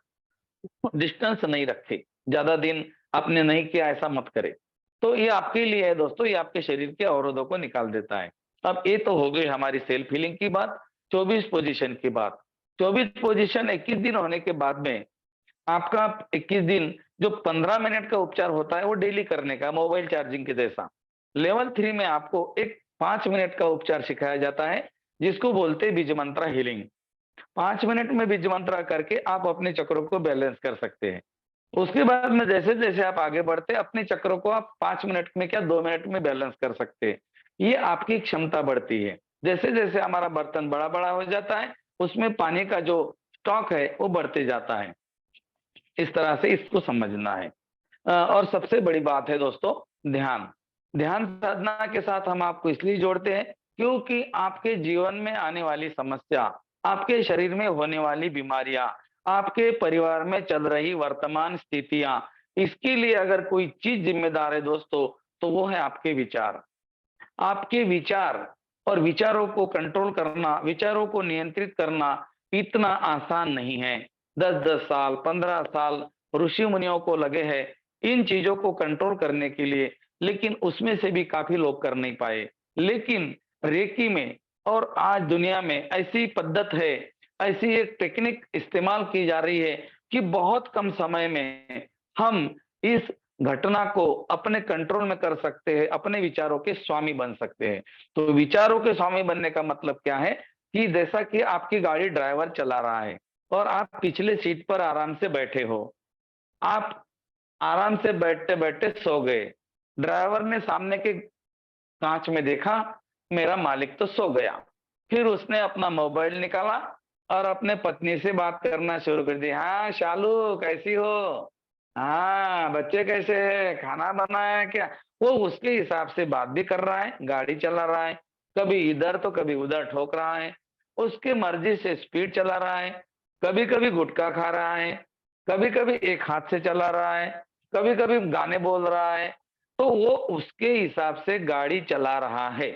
डिस्टेंस नहीं रखे। ज्यादा दिन आपने नहीं किया ऐसा मत करे। तो ये आपके लिए है दोस्तों, ये आपके शरीर के अवरोधों को निकाल देता है। अब ये तो हो गई हमारी सेल्फ हीलिंग की बात, 24 पोजीशन की बात। 24 पोजीशन 21 दिन होने के बाद में आपका 21 दिन जो 15 मिनट का उपचार होता है वो डेली करने का, मोबाइल चार्जिंग के जैसा। लेवल 3 में आपको एक 5 मिनट का उपचार सिखाया जाता है, जिसको बोलते हैं बीज मंत्र हीलिंग। 5 मिनट में बीज मंत्र करके आप अपने चक्रों को बैलेंस कर सकते हैं। उसके बाद में जैसे जैसे आप आगे बढ़ते हैं, अपने चक्रों को आप 5 मिनट में क्या 2 मिनट में बैलेंस कर सकते हैं। ये आपकी क्षमता बढ़ती है। जैसे जैसे हमारा बर्तन बड़ा बड़ा हो जाता है, उसमें पानी का जो स्टॉक है वो बढ़ते जाता है। इस तरह से इसको समझना है। और सबसे बड़ी बात है दोस्तों ध्यान। ध्यान साधना के साथ हम आपको इसलिए जोड़ते हैं क्योंकि आपके जीवन में आने वाली समस्या, आपके शरीर में होने वाली बीमारियां, आपके परिवार में चल रही वर्तमान स्थितियां, इसके लिए अगर कोई चीज जिम्मेदार है दोस्तों तो वो है आपके विचार। आपके विचार और विचारों को कंट्रोल करना, विचारों को नियंत्रित करना इतना आसान नहीं है। 10-10 साल, 15 साल ऋषि मुनियों को लगे हैं इन चीजों को कंट्रोल करने के लिए, लेकिन उसमें से भी काफी लोग कर नहीं पाए। लेकिन रेकी में और आज दुनिया में ऐसी पद्धत है, ऐसी एक टेक्निक इस्तेमाल की जा रही है कि बहुत कम समय में हम इस घटना को अपने कंट्रोल में कर सकते हैं, अपने विचारों के स्वामी बन सकते हैं। तो विचारों के स्वामी बनने का मतलब क्या है कि जैसा कि आपकी गाड़ी ड्राइवर चला रहा है और आप पिछले सीट पर आराम से बैठे हो, आप आराम से बैठते बैठते सो गए। ड्राइवर ने सामने के कांच में देखा मेरा मालिक तो सो गया। फिर उसने अपना मोबाइल निकाला और अपने पत्नी से बात करना शुरू कर दी। हाँ शालू कैसी हो, हाँ बच्चे कैसे हैं, खाना बना है क्या। वो उसके हिसाब से बात भी कर रहा है, गाड़ी चला रहा है, कभी इधर तो कभी उधर ठोक रहा है, उसके मर्जी से स्पीड चला रहा है। कभी कभी गुटखा खा रहा है, कभी कभी एक हाथ से चला रहा है, कभी कभी गाने बोल रहा है, तो वो उसके हिसाब से गाड़ी चला रहा है।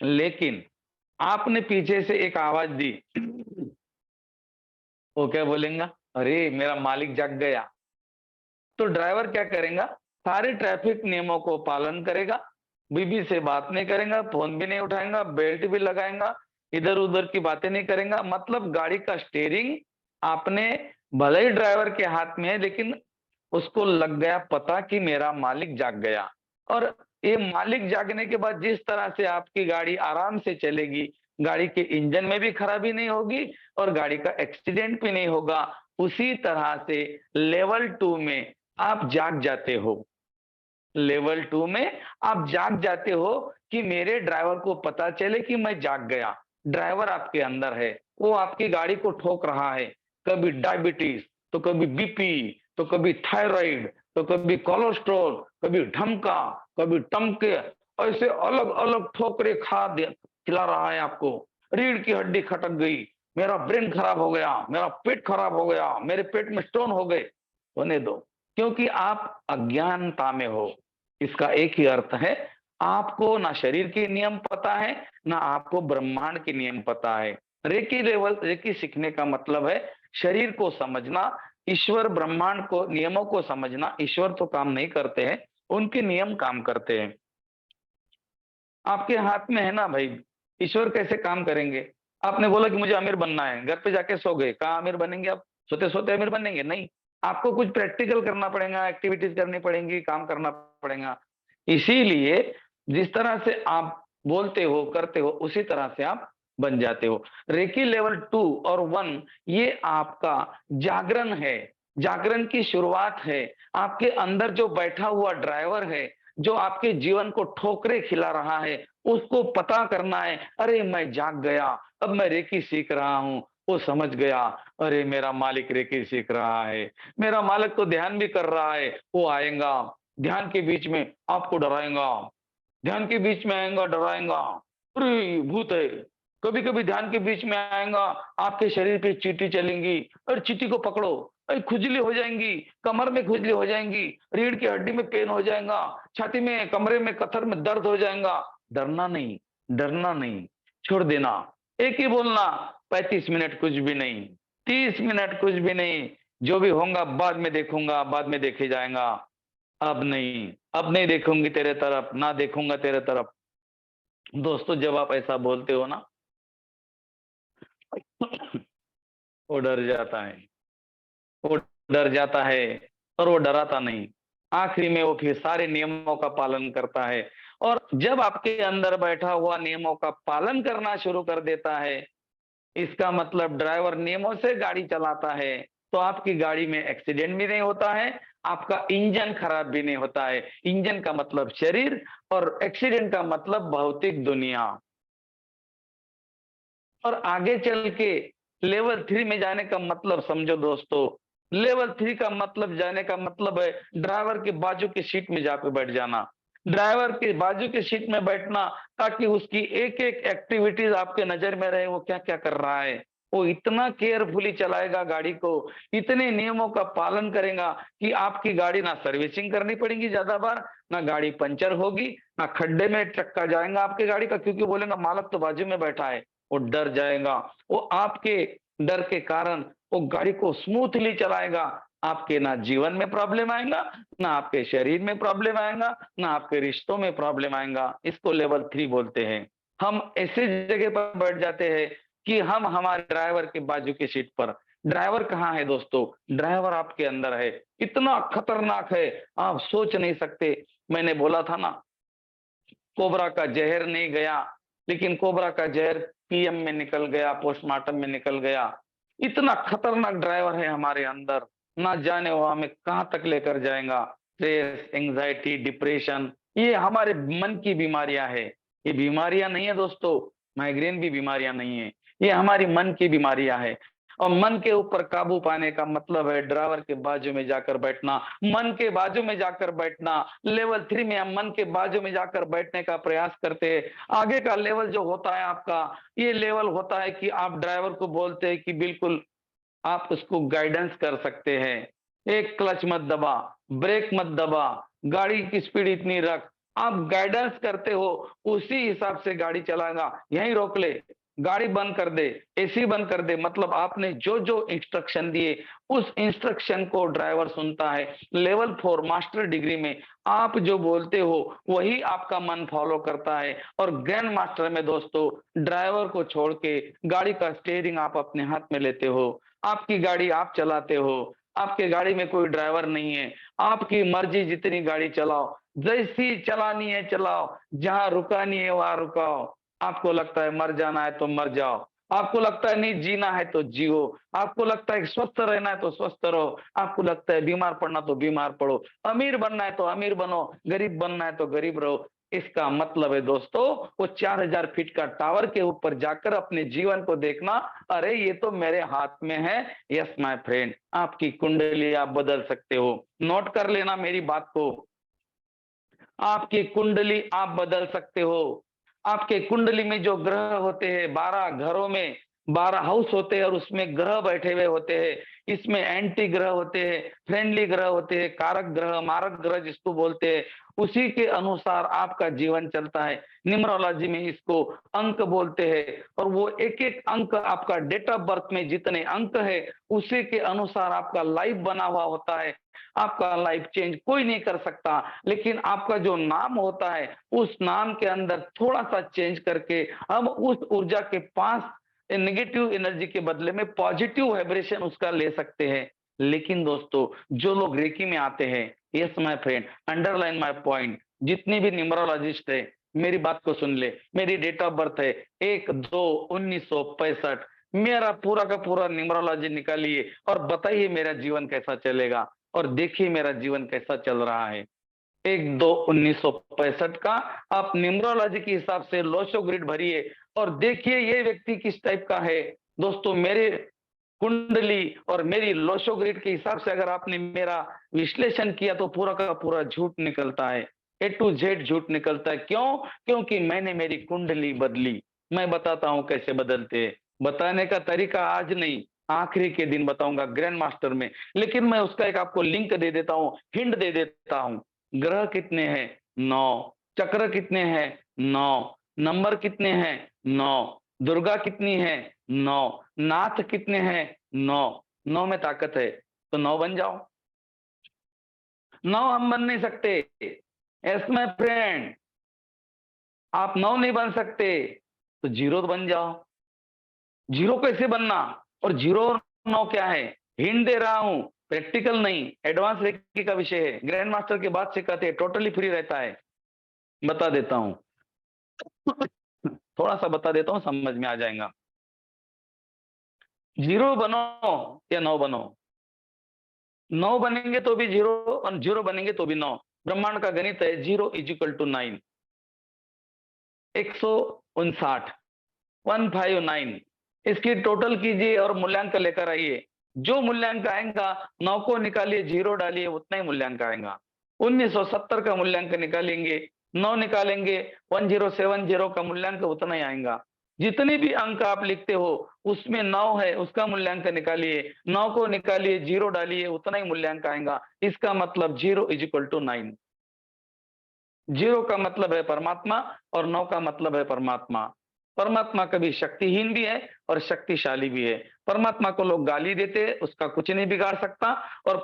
लेकिन आपने पीछे से एक आवाज दी, वो क्या बोलेगा, अरे मेरा मालिक जाग गया। तो ड्राइवर क्या करेगा, सारे ट्रैफिक नियमों को पालन करेगा, बीबी से बात नहीं करेगा, फोन भी नहीं उठाएगा, बेल्ट भी लगाएगा, इधर उधर की बातें नहीं करेगा। मतलब गाड़ी का स्टीयरिंग आपने, भले ही ड्राइवर के हाथ में है, लेकिन उसको लग गया पता कि मेरा मालिक जाग गया। और ये मालिक जागने के बाद जिस तरह से आपकी गाड़ी आराम से चलेगी, गाड़ी के इंजन में भी खराबी नहीं होगी और गाड़ी का एक्सीडेंट भी नहीं होगा, उसी तरह से लेवल 2 में आप जाग जाते हो। लेवल 2 में आप जाग जाते हो कि मेरे ड्राइवर को पता चले कि मैं जाग गया। ड्राइवर आपके अंदर है, वो आपकी गाड़ी को ठोक रहा है, कभी डायबिटीज, तो कभी बीपी, तो कभी थायराइड, तो कभी कोलेस्ट्रॉल, कभी ढमका, कभी टमके, ऐसे अलग अलग ठोकरे खिला रहा है आपको। रीढ़ की हड्डी खटक गई, मेरा ब्रेन खराब हो गया, मेरा पेट खराब हो गया, मेरे पेट में स्टोन हो गए। होने दो, क्योंकि आप अज्ञानता में हो। इसका एक ही अर्थ है, आपको ना शरीर के नियम पता है, ना आपको ब्रह्मांड के नियम पता है। रेकी सीखने का मतलब है शरीर को समझना, ईश्वर ब्रह्मांड को नियमों को समझना। ईश्वर तो काम नहीं करते हैं, उनके नियम काम करते हैं। आपके हाथ में है ना भाई, ईश्वर कैसे काम करेंगे। आपने बोला कि मुझे अमीर बनना है, घर पे जाके सो गए, कहाँ अमीर बनेंगे आप, सोते सोते अमीर बनेंगे नहीं। आपको कुछ प्रैक्टिकल करना पड़ेगा, एक्टिविटीज करनी पड़ेंगी, काम करना पड़ेगा। इसीलिए जिस तरह से आप बोलते हो, करते हो, उसी तरह से आप बन जाते हो। रेकी लेवल 2 और 1 ये आपका जागरण है, जागरण की शुरुआत है। आपके अंदर जो बैठा हुआ ड्राइवर है, जो आपके जीवन को ठोकरे खिला रहा है, उसको पता करना है, अरे मैं जाग गया, अब मैं रेकी सीख रहा हूं। वो समझ गया, अरे मेरा मालिक रेकी सीख रहा है, मेरा मालिक तो ध्यान भी कर रहा है, वो आएगा ध्यान के बीच में आपको डराएगा, ध्यान के बीच में आएगा डराएगा, अरे भूत है। कभी कभी ध्यान के बीच में आएगा, आपके शरीर पे चींटी चलेंगी, अरे चींटी को पकड़ो, अरे खुजली हो जाएंगी, कमर में खुजली हो जाएंगी, रीढ़ की हड्डी में पेन हो जाएगा, छाती में, कमरे में, कतर में दर्द हो जाएगा। डरना नहीं, डरना नहीं, छोड़ देना। एक ही बोलना, 35 मिनट कुछ भी नहीं, 30 मिनट कुछ भी नहीं, जो भी होगा बाद में देखूंगा, बाद में देखे जाएगा, अब नहीं, अब नहीं देखूंगी तेरे तरफ, ना देखूंगा तेरे तरफ। दोस्तों जब आप ऐसा बोलते हो ना, वो डर जाता है, वो डर जाता है, और वो डराता नहीं। आखिरी में वो फिर सारे नियमों का पालन करता है। और जब आपके अंदर बैठा हुआ नियमों का पालन करना शुरू कर देता है, इसका मतलब ड्राइवर नियमों से गाड़ी चलाता है, तो आपकी गाड़ी में एक्सीडेंट भी नहीं होता है, आपका इंजन खराब भी नहीं होता है। इंजन का मतलब शरीर और एक्सीडेंट का मतलब भौतिक दुनिया। और आगे चल के लेवल 3 में जाने का मतलब समझो दोस्तों, लेवल 3 का मतलब जाने का मतलब है ड्राइवर के बाजू की सीट में जाके बैठ जाना। ड्राइवर के बाजू की सीट में बैठना, ताकि उसकी एक एक एक्टिविटीज आपके नजर में रहे, वो क्या क्या कर रहा है। वो इतना केयरफुली चलाएगा गाड़ी को, इतने नियमों का पालन करेगा कि आपकी गाड़ी ना सर्विसिंग करनी पड़ेगी ज्यादा बार, ना गाड़ी पंचर होगी, ना खड्डे में चक्का जाएगा आपकी गाड़ी का, क्योंकि बोलेगा मालक तो बाजू में बैठा है। वो डर जाएगा, वो आपके डर के कारण वो गाड़ी को स्मूथली चलाएगा। आपके ना जीवन में प्रॉब्लम आएगा, ना आपके शरीर में प्रॉब्लम आएगा, ना आपके रिश्तों में प्रॉब्लम आएगा। इसको लेवल 3 बोलते हैं। हम ऐसे जगह पर बैठ जाते हैं कि हम हमारे ड्राइवर के बाजू की सीट पर। ड्राइवर कहाँ है दोस्तों, ड्राइवर आपके अंदर है। इतना खतरनाक है, आप सोच नहीं सकते। मैंने बोला था ना, कोबरा का जहर नहीं गया, लेकिन कोबरा का जहर पीएम में निकल गया, पोस्टमार्टम में निकल गया। इतना खतरनाक ड्राइवर है हमारे अंदर, ना जाने वो हमें कहां तक लेकर जाएगा। स्ट्रेस, एंजाइटी, डिप्रेशन, ये हमारे मन की बीमारियां है। ये बीमारियां नहीं है दोस्तों, माइग्रेन भी बीमारियां नहीं है, ये हमारी मन की बीमारियां है। और मन के ऊपर काबू पाने का मतलब है ड्राइवर के बाजू में जाकर बैठना, मन के बाजू में जाकर बैठना। लेवल 3 में हम मन के बाजू में जाकर बैठने का प्रयास करते हैं। आगे का लेवल जो होता है आपका, ये लेवल होता है कि आप ड्राइवर को बोलते हैं कि बिल्कुल आप उसको गाइडेंस कर सकते हैं। एक क्लच मत दबा, ब्रेक मत दबा, गाड़ी की स्पीड इतनी रख, आप गाइडेंस करते हो, उसी हिसाब से गाड़ी चलाएगा। यहीं रोक ले, गाड़ी बंद कर दे, एसी बंद कर दे, मतलब आपने जो जो इंस्ट्रक्शन दिए उस इंस्ट्रक्शन को ड्राइवर सुनता है। लेवल 4 मास्टर डिग्री में आप जो बोलते हो वही आपका मन फॉलो करता है। और ग्रैंड मास्टर में दोस्तों ड्राइवर को छोड़ के गाड़ी का स्टीयरिंग आप अपने हाथ में लेते हो, आपकी गाड़ी आप चलाते हो, आपके गाड़ी में कोई ड्राइवर नहीं है, आपकी मर्जी जितनी गाड़ी चलाओ, जैसी चलानी है चलाओ, जहां रुकानी है वहां रुकाओ। आपको लगता है मर जाना है तो मर जाओ, आपको लगता है नहीं जीना है तो जियो, आपको लगता है स्वस्थ रहना है तो स्वस्थ रहो, आपको लगता है बीमार पड़ना तो बीमार पड़ो, अमीर बनना है तो अमीर बनो, गरीब बनना है तो गरीब रहो। इसका मतलब है दोस्तों वो 4000 फीट का टावर के ऊपर जाकर अपने जीवन को देखना, अरे ये तो मेरे हाथ में है। यस माय फ्रेंड, आपकी कुंडली आप बदल सकते हो। नोट कर लेना मेरी बात को, आपकी कुंडली आप बदल सकते हो। आपके कुंडली में जो ग्रह होते हैं, 12 घरों में 12 हाउस होते हैं और उसमें ग्रह बैठे हुए होते हैं। इसमें एंटी ग्रह होते हैं, फ्रेंडली ग्रह होते हैं, कारक ग्रह, मारक ग्रह जिसको बोलते हैं, उसी के अनुसार आपका जीवन चलता है। न्यूमरोलॉजी में इसको अंक बोलते हैं और वो एक एक अंक आपका डेट ऑफ बर्थ में जितने अंक है उसी के अनुसार आपका लाइफ बना हुआ होता है। आपका लाइफ चेंज कोई नहीं कर सकता, लेकिन आपका जो नाम होता है उस नाम के अंदर थोड़ा सा चेंज करके हम उस ऊर्जा के पास नेगेटिव एनर्जी के बदले में पॉजिटिव वाइब्रेशन उसका ले सकते हैं। लेकिन दोस्तों जो लोग रेकी में आते हैं, yes my friend, underline my point, जितने भी न्यूमरोलॉजिस्ट है मेरी बात को सुन ले। मेरी डेट ऑफ बर्थ है 1/2/1965। मेरा पूरा का पूरा न्यूमरोलॉजी निकालिए और बताइए मेरा जीवन कैसा चलेगा, और देखिए मेरा जीवन कैसा चल रहा है। 1/2/1965 का आप न्यूमरोलॉजी के हिसाब से लोशो ग्रिड भरिए और देखिए ये व्यक्ति किस टाइप का है। दोस्तों मेरे कुंडली और मेरी लोशो ग्रिड के हिसाब से अगर आपने मेरा विश्लेषण किया तो पूरा का पूरा झूठ निकलता है, A to Z झूठ निकलता है। क्यों? क्योंकि मैंने मेरी कुंडली बदली। मैं बताता हूं कैसे बदलते हैं, बताने का तरीका आज नहीं, आखिरी के दिन बताऊंगा ग्रैंड मास्टर में। लेकिन मैं उसका एक आपको लिंक दे देता हूं, हिंट दे देता हूं। ग्रह कितने हैं? 9। चक्र कितने हैं? 9। नंबर कितने हैं? 9। दुर्गा कितनी है? 9। नाथ कितने हैं? 9। 9 में ताकत है तो 9 बन जाओ। 9 हम बन नहीं सकते। यस माय फ्रेंड, आप 9 नहीं बन सकते तो 0 बन जाओ। 0 कैसे बनना? और 0 और 9 क्या है? हिंट दे रहा हूं, प्रैक्टिकल नहीं, एडवांस रेकी का विषय है। ग्रैंड मास्टर के बाद सिखाते हैं, टोटली फ्री रहता है। बता देता हूं थोड़ा सा बता देता हूं, समझ में आ जाएगा। 0 बनो या 9 बनो, 9 बनेंगे तो भी 0 और 0 बनेंगे तो भी 9। ब्रह्मांड का गणित है 0 = 9। 159 159 इसकी टोटल कीजिए और मूल्यांक लेकर आइए। जो मूल्यांक आएगा 9 को निकालिए, 0 डालिए, उतना ही मूल्यांक आएगा। 1970 का मूल्यांक निकालेंगे, 9 निकालेंगे, 1070 का मूल्यांक उतना ही आएगा। जितने भी अंक आप लिखते हो उसमें 9 है, उसका मूल्यांक निकालिए, 9 को निकालिए, 0 डालिए, उतना ही मूल्यांक आएगा। इसका मतलब 0 = 9। 0 का मतलब है परमात्मा और 9 का मतलब है परमात्मा। परमात्मा कभी शक्तिहीन भी है और शक्तिशाली भी है। परमात्मा को लोग गाली देते हैं, उसका कुछ नहीं बिगाड़ सकता, और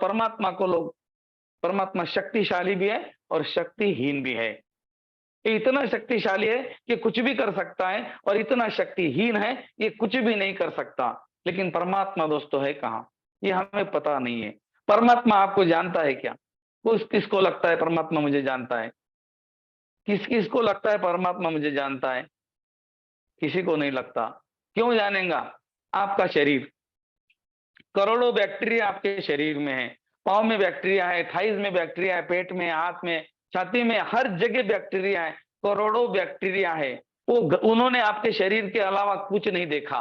परमात्मा शक्तिशाली भी है और शक्तिहीन भी है। ये इतना शक्तिशाली है कि कुछ भी कर सकता है और इतना शक्तिहीन है ये कुछ भी नहीं कर सकता। लेकिन परमात्मा दोस्तों है कहाँ, ये हमें पता नहीं है। परमात्मा आपको जानता है क्या? किसको लगता है परमात्मा मुझे जानता है? किसको लगता है परमात्मा मुझे जानता है? किसी को नहीं लगता। क्यों जानेगा? आपका शरीर, करोड़ों बैक्टीरिया आपके शरीर में है। पाँव में बैक्टीरिया है, थाइज में बैक्टीरिया है, पेट में, हाथ में, छाती में, हर जगह बैक्टीरिया है, करोड़ों बैक्टीरिया है। उन्होंने आपके शरीर के अलावा कुछ नहीं देखा,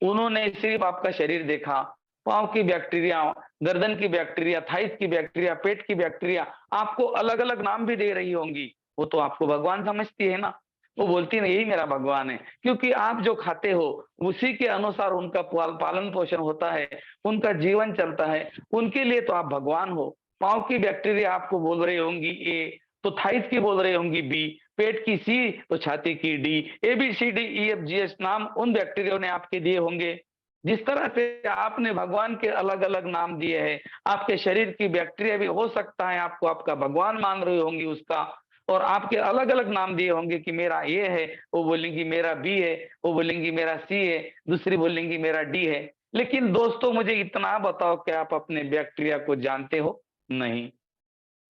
उन्होंने सिर्फ आपका शरीर देखा। पाँव की बैक्टीरिया, गर्दन की बैक्टीरिया, थाइज की बैक्टीरिया, पेट की बैक्टीरिया आपको अलग अलग नाम भी दे रही होंगी। वो तो आपको भगवान समझती है ना, वो बोलती है यही मेरा भगवान है, क्योंकि आप जो खाते हो उसी के अनुसार उनका पालन पोषण होता है, उनका जीवन चलता है, उनके लिए तो आप भगवान हो। पाँव की बैक्टीरिया आपको बोल रही होंगी ए, तो थाइस की बोल रही होंगी बी, पेट की सी तो छाती की डी, ABCDEFGH नाम उन बैक्टीरिया ने आपके दिए होंगे। जिस तरह से आपने भगवान के अलग अलग नाम दिए हैं, आपके शरीर की बैक्टीरिया भी हो सकता है आपको आपका भगवान मान रही होंगी उसका, और आपके अलग अलग नाम दिए होंगे कि मेरा ए है, वो बोलेंगी मेरा बी है, वो बोलेंगी मेरा सी है, दूसरी बोलेंगी मेरा डी है। लेकिन दोस्तों मुझे इतना बताओ कि आप अपने बैक्टीरिया को जानते हो? नहीं।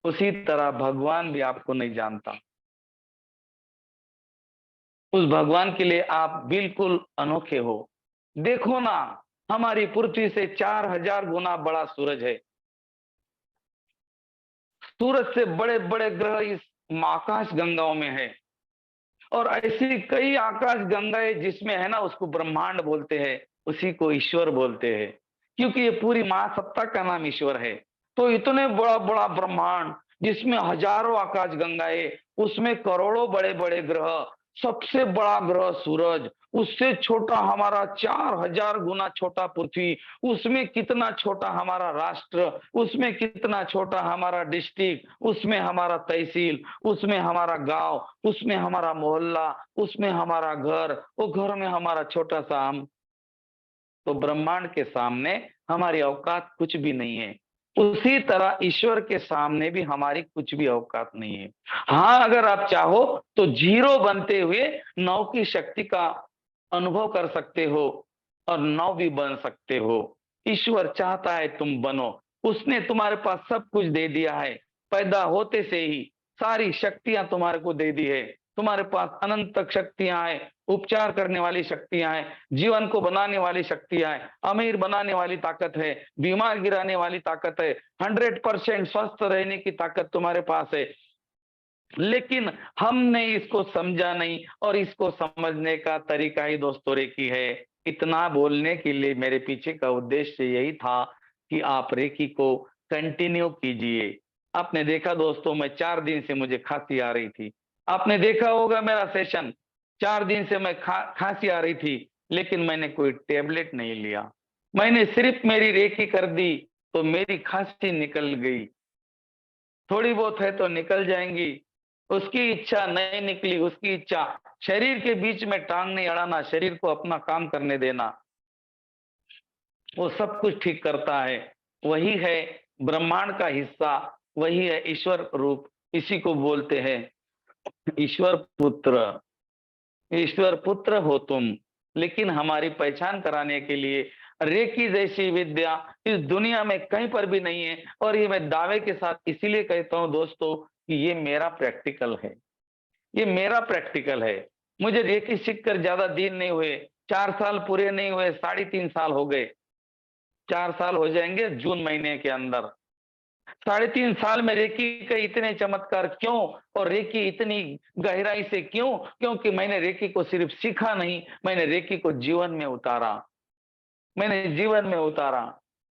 उसी तरह भगवान भी आपको नहीं जानता। उस भगवान के लिए आप बिल्कुल अनोखे हो। देखो ना, हमारी पृथ्वी से 4000 गुना बड़ा सूरज है। सूरज से बड़े बड़े ग्रह इस आकाश गंगाओं में है, और ऐसी कई आकाश गंगाएं जिसमें है ना, उसको ब्रह्मांड बोलते हैं, उसी को ईश्वर बोलते हैं, क्योंकि ये पूरी महासत्ता का नाम ईश्वर है। तो इतने बड़ा बड़ा ब्रह्मांड जिसमें हजारों आकाश गंगाएं, उसमें करोड़ों बड़े बड़े ग्रह, सबसे बड़ा ग्रह सूरज, उससे छोटा हमारा 4000 गुना छोटा पृथ्वी, उसमें कितना छोटा हमारा राष्ट्र, उसमें कितना छोटा हमारा डिस्ट्रिक्ट, उसमें हमारा तहसील, उसमें हमारा गांव, उसमें हमारा मोहल्ला, उसमें हमारा घर, वो घर में हमारा छोटा सा हम। तो ब्रह्मांड के सामने हमारी औकात कुछ भी नहीं है। उसी तरह ईश्वर के सामने भी हमारी कुछ भी औकात नहीं है। हाँ, अगर आप चाहो तो जीरो बनते हुए 9 की शक्ति का अनुभव कर सकते हो और 9 भी बन सकते हो। ईश्वर चाहता है तुम बनो। उसने तुम्हारे पास सब कुछ दे दिया है। पैदा होते से ही सारी शक्तियां तुम्हारे को दे दी है। तुम्हारे पास अनंत शक्तियां हैं, उपचार करने वाली शक्तियां हैं, जीवन को बनाने वाली शक्तियां हैं, अमीर बनाने वाली ताकत है, बीमार गिराने वाली ताकत है, 100% स्वस्थ रहने की ताकत तुम्हारे पास है। लेकिन हमने इसको समझा नहीं, और इसको समझने का तरीका ही दोस्तों रेकी है। इतना बोलने के लिए मेरे पीछे का उद्देश्य यही था कि आप रेकी को कंटिन्यू कीजिए। आपने देखा दोस्तों, मैं 4 दिन से मुझे खांसी आ रही थी। आपने देखा होगा मेरा सेशन, 4 दिन से मैं खांसी आ रही थी, लेकिन मैंने कोई टेबलेट नहीं लिया। मैंने सिर्फ मेरी रेकी कर दी तो मेरी खांसी निकल गई। थोड़ी बहुत है तो निकल जाएंगी। उसकी इच्छा नहीं निकली, उसकी इच्छा। शरीर के बीच में टांग नहीं अड़ाना, शरीर को अपना काम करने देना, वो सब कुछ ठीक करता है। वही है ब्रह्मांड का हिस्सा, वही है ईश्वर रूप। इसी को बोलते हैं ईश्वर पुत्र। ईश्वर पुत्र हो तुम। लेकिन हमारी पहचान कराने के लिए रेकी जैसी विद्या इस दुनिया में कहीं पर भी नहीं है। और ये मैं दावे के साथ इसीलिए कहता हूं दोस्तों कि ये मेरा प्रैक्टिकल है। ये मेरा प्रैक्टिकल है। मुझे रेकी सीखकर ज्यादा दिन नहीं हुए, 4 साल पूरे नहीं हुए, 3.5 साल हो गए। 4 साल हो जाएंगे जून महीने के अंदर। 3.5 साल में रेकी के इतने चमत्कार क्यों, और रेकी इतनी गहराई से क्यों? क्योंकि मैंने रेकी को सिर्फ सीखा नहीं, मैंने रेकी को जीवन में उतारा। मैंने जीवन में उतारा।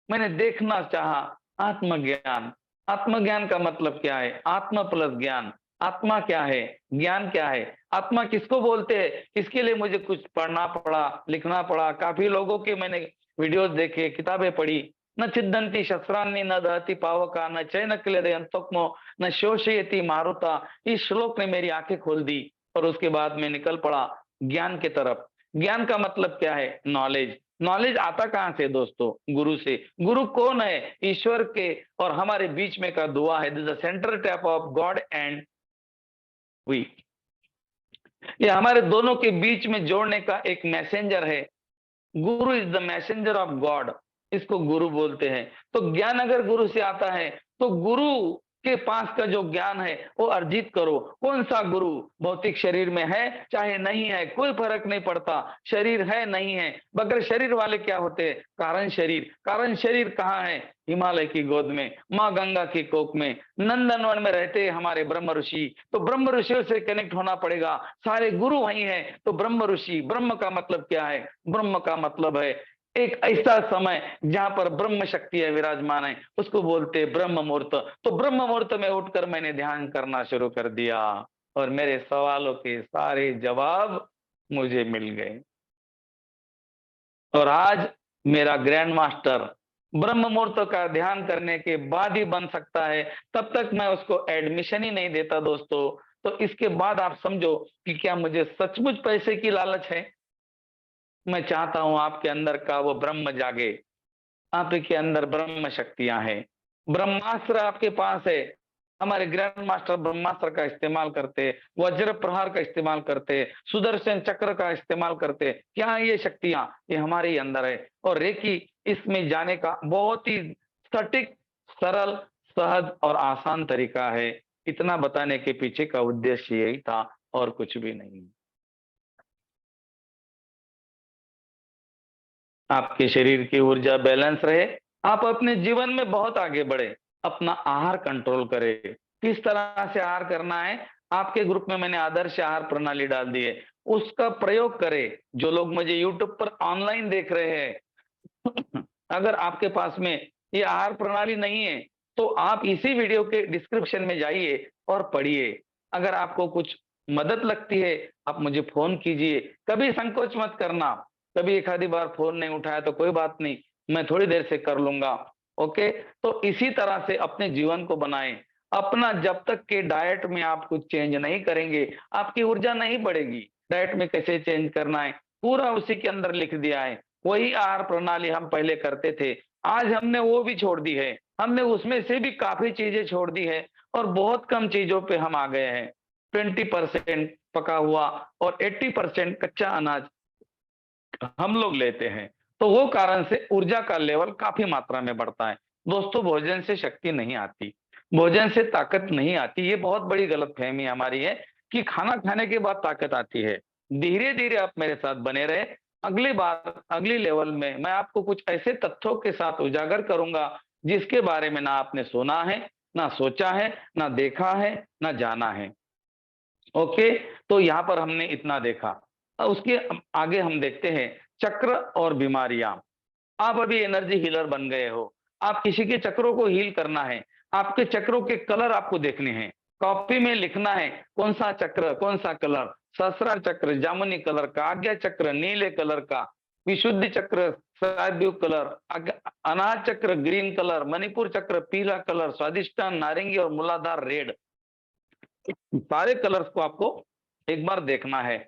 मैंने देखना चाहा आत्मज्ञान। आत्मज्ञान का मतलब क्या है? आत्मा प्लस ज्ञान। आत्मा क्या है? ज्ञान क्या है? आत्मा किसको बोलते हैं? इसके लिए मुझे कुछ पढ़ना पड़ा, लिखना पड़ा। काफी लोगों के मैंने वीडियोस देखे, किताबें पढ़ी। न छिद्दन्ति शस्त्राणि न दहति पावका न चैन क्लेदयन्तोक्मो न शोषयति मारुता। इस श्लोक ने मेरी आंखें खोल दी, और उसके बाद मैं निकल पड़ा ज्ञान की तरफ। ज्ञान का मतलब क्या है? नॉलेज। नॉलेज आता कहां से दोस्तों? गुरु से। गुरु कौन है? ईश्वर के और हमारे बीच में का दुआ है। This the centre tap of God and we. ये हमारे दोनों के बीच में जोड़ने का एक मैसेंजर है। गुरु is the messenger of God. इसको गुरु बोलते हैं। तो ज्ञान अगर गुरु से आता है तो गुरु के पास का जो ज्ञान है वो अर्जित करो। कौन सा गुरु? भौतिक शरीर में है चाहे नहीं है, कोई फर्क नहीं पड़ता। शरीर है नहीं है, बगैर शरीर वाले क्या होते हैं? कारण शरीर। कारण शरीर कहाँ है? हिमालय की गोद में, माँ गंगा की कोख में, नंदनवन में रहते हैं हमारे ब्रह्म ऋषि। तो ब्रह्म ऋषियों से कनेक्ट होना पड़ेगा। सारे गुरु वही हैं। तो ब्रह्म ऋषि, ब्रह्म का मतलब क्या है? ब्रह्म का मतलब है एक ऐसा समय जहां पर ब्रह्म शक्तियां विराजमान है, उसको बोलते हैं ब्रह्म मुहूर्त। तो ब्रह्म मुहूर्त में उठकर मैंने ध्यान करना शुरू कर दिया, और मेरे सवालों के सारे जवाब मुझे मिल गए। और आज मेरा ग्रैंड मास्टर ब्रह्म मुहूर्त का ध्यान करने के बाद ही बन सकता है, तब तक मैं उसको एडमिशन ही नहीं देता दोस्तों। तो इसके बाद आप समझो कि क्या मुझे सचमुच पैसे की लालच है? मैं चाहता हूं आपके अंदर का वो ब्रह्म जागे, आपके अंदर ब्रह्म शक्तियां हैं, ब्रह्मास्त्र आपके पास है। हमारे ग्रैंड मास्टर ब्रह्मास्त्र का इस्तेमाल करते, वज्र प्रहार का इस्तेमाल करते, सुदर्शन चक्र का इस्तेमाल करते। क्या ये शक्तियां? ये हमारे ही अंदर है। और रेकी इसमें जाने का बहुत ही सटीक, सरल, सहज और आसान तरीका है। इतना बताने के पीछे का उद्देश्य यही था और कुछ भी नहीं। आपके शरीर की ऊर्जा बैलेंस रहे, आप अपने जीवन में बहुत आगे बढ़े। अपना आहार कंट्रोल करें। किस तरह से आहार करना है, आपके ग्रुप में मैंने आदर्श आहार प्रणाली डाल दी है, उसका प्रयोग करें। जो लोग मुझे यूट्यूब पर ऑनलाइन देख रहे हैं, अगर आपके पास में ये आहार प्रणाली नहीं है, तो आप इसी वीडियो के डिस्क्रिप्शन में जाइए और पढ़िए। अगर आपको कुछ मदद लगती है, आप मुझे फोन कीजिए, कभी संकोच मत करना। कभी एक आधी बार फोन नहीं उठाया तो कोई बात नहीं, मैं थोड़ी देर से कर लूंगा। ओके, तो इसी तरह से अपने जीवन को बनाएं। अपना जब तक के डाइट में आप कुछ चेंज नहीं करेंगे, आपकी ऊर्जा नहीं बढ़ेगी। डाइट में कैसे चेंज करना है, पूरा उसी के अंदर लिख दिया है। वही आहार प्रणाली हम पहले करते थे, आज हमने वो भी छोड़ दी है। हमने उसमें से भी काफी चीजें छोड़ दी है और बहुत कम चीजों पे हम आ गए हैं। 20% पका हुआ और 80% कच्चा अनाज हम लोग लेते हैं, तो वो कारण से ऊर्जा का लेवल काफी मात्रा में बढ़ता है। दोस्तों, भोजन से शक्ति नहीं आती, भोजन से ताकत नहीं आती। ये बहुत बड़ी गलतफहमी हमारी है कि खाना खाने के बाद ताकत आती है। धीरे धीरे आप मेरे साथ बने रहे। अगली बार, अगली लेवल में मैं आपको कुछ ऐसे तथ्यों के साथ उजागर करूंगा जिसके बारे में ना आपने सुना है, ना सोचा है, ना देखा है, ना जाना है। ओके, तो यहाँ पर हमने इतना देखा। उसके आगे हम देखते हैं चक्र और बीमारियां। आप अभी एनर्जी हीलर बन गए हो, आप किसी के चक्रों को हील करना है। आपके चक्रों के कलर आपको देखने हैं, कॉपी में लिखना है कौन सा चक्र, कौन सा कलर। सहस्रार चक्र जामुनी कलर का, आज्ञा चक्र नीले कलर का, विशुद्धि चक्र ब्लू कलर, अनाज चक्र ग्रीन कलर, मणिपुर चक्र पीला कलर, स्वादिष्टान नारंगी और मूलाधार रेड। सारे कलर्स को आपको एक बार देखना है।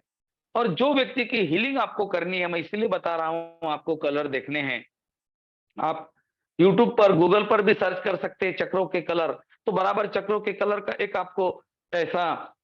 और जो व्यक्ति की हीलिंग आपको करनी है, मैं इसलिए बता रहा हूं आपको कलर देखने हैं। आप YouTube पर, गूगल पर भी सर्च कर सकते हैं चक्रों के कलर, तो बराबर चक्रों के कलर का एक आपको ऐसा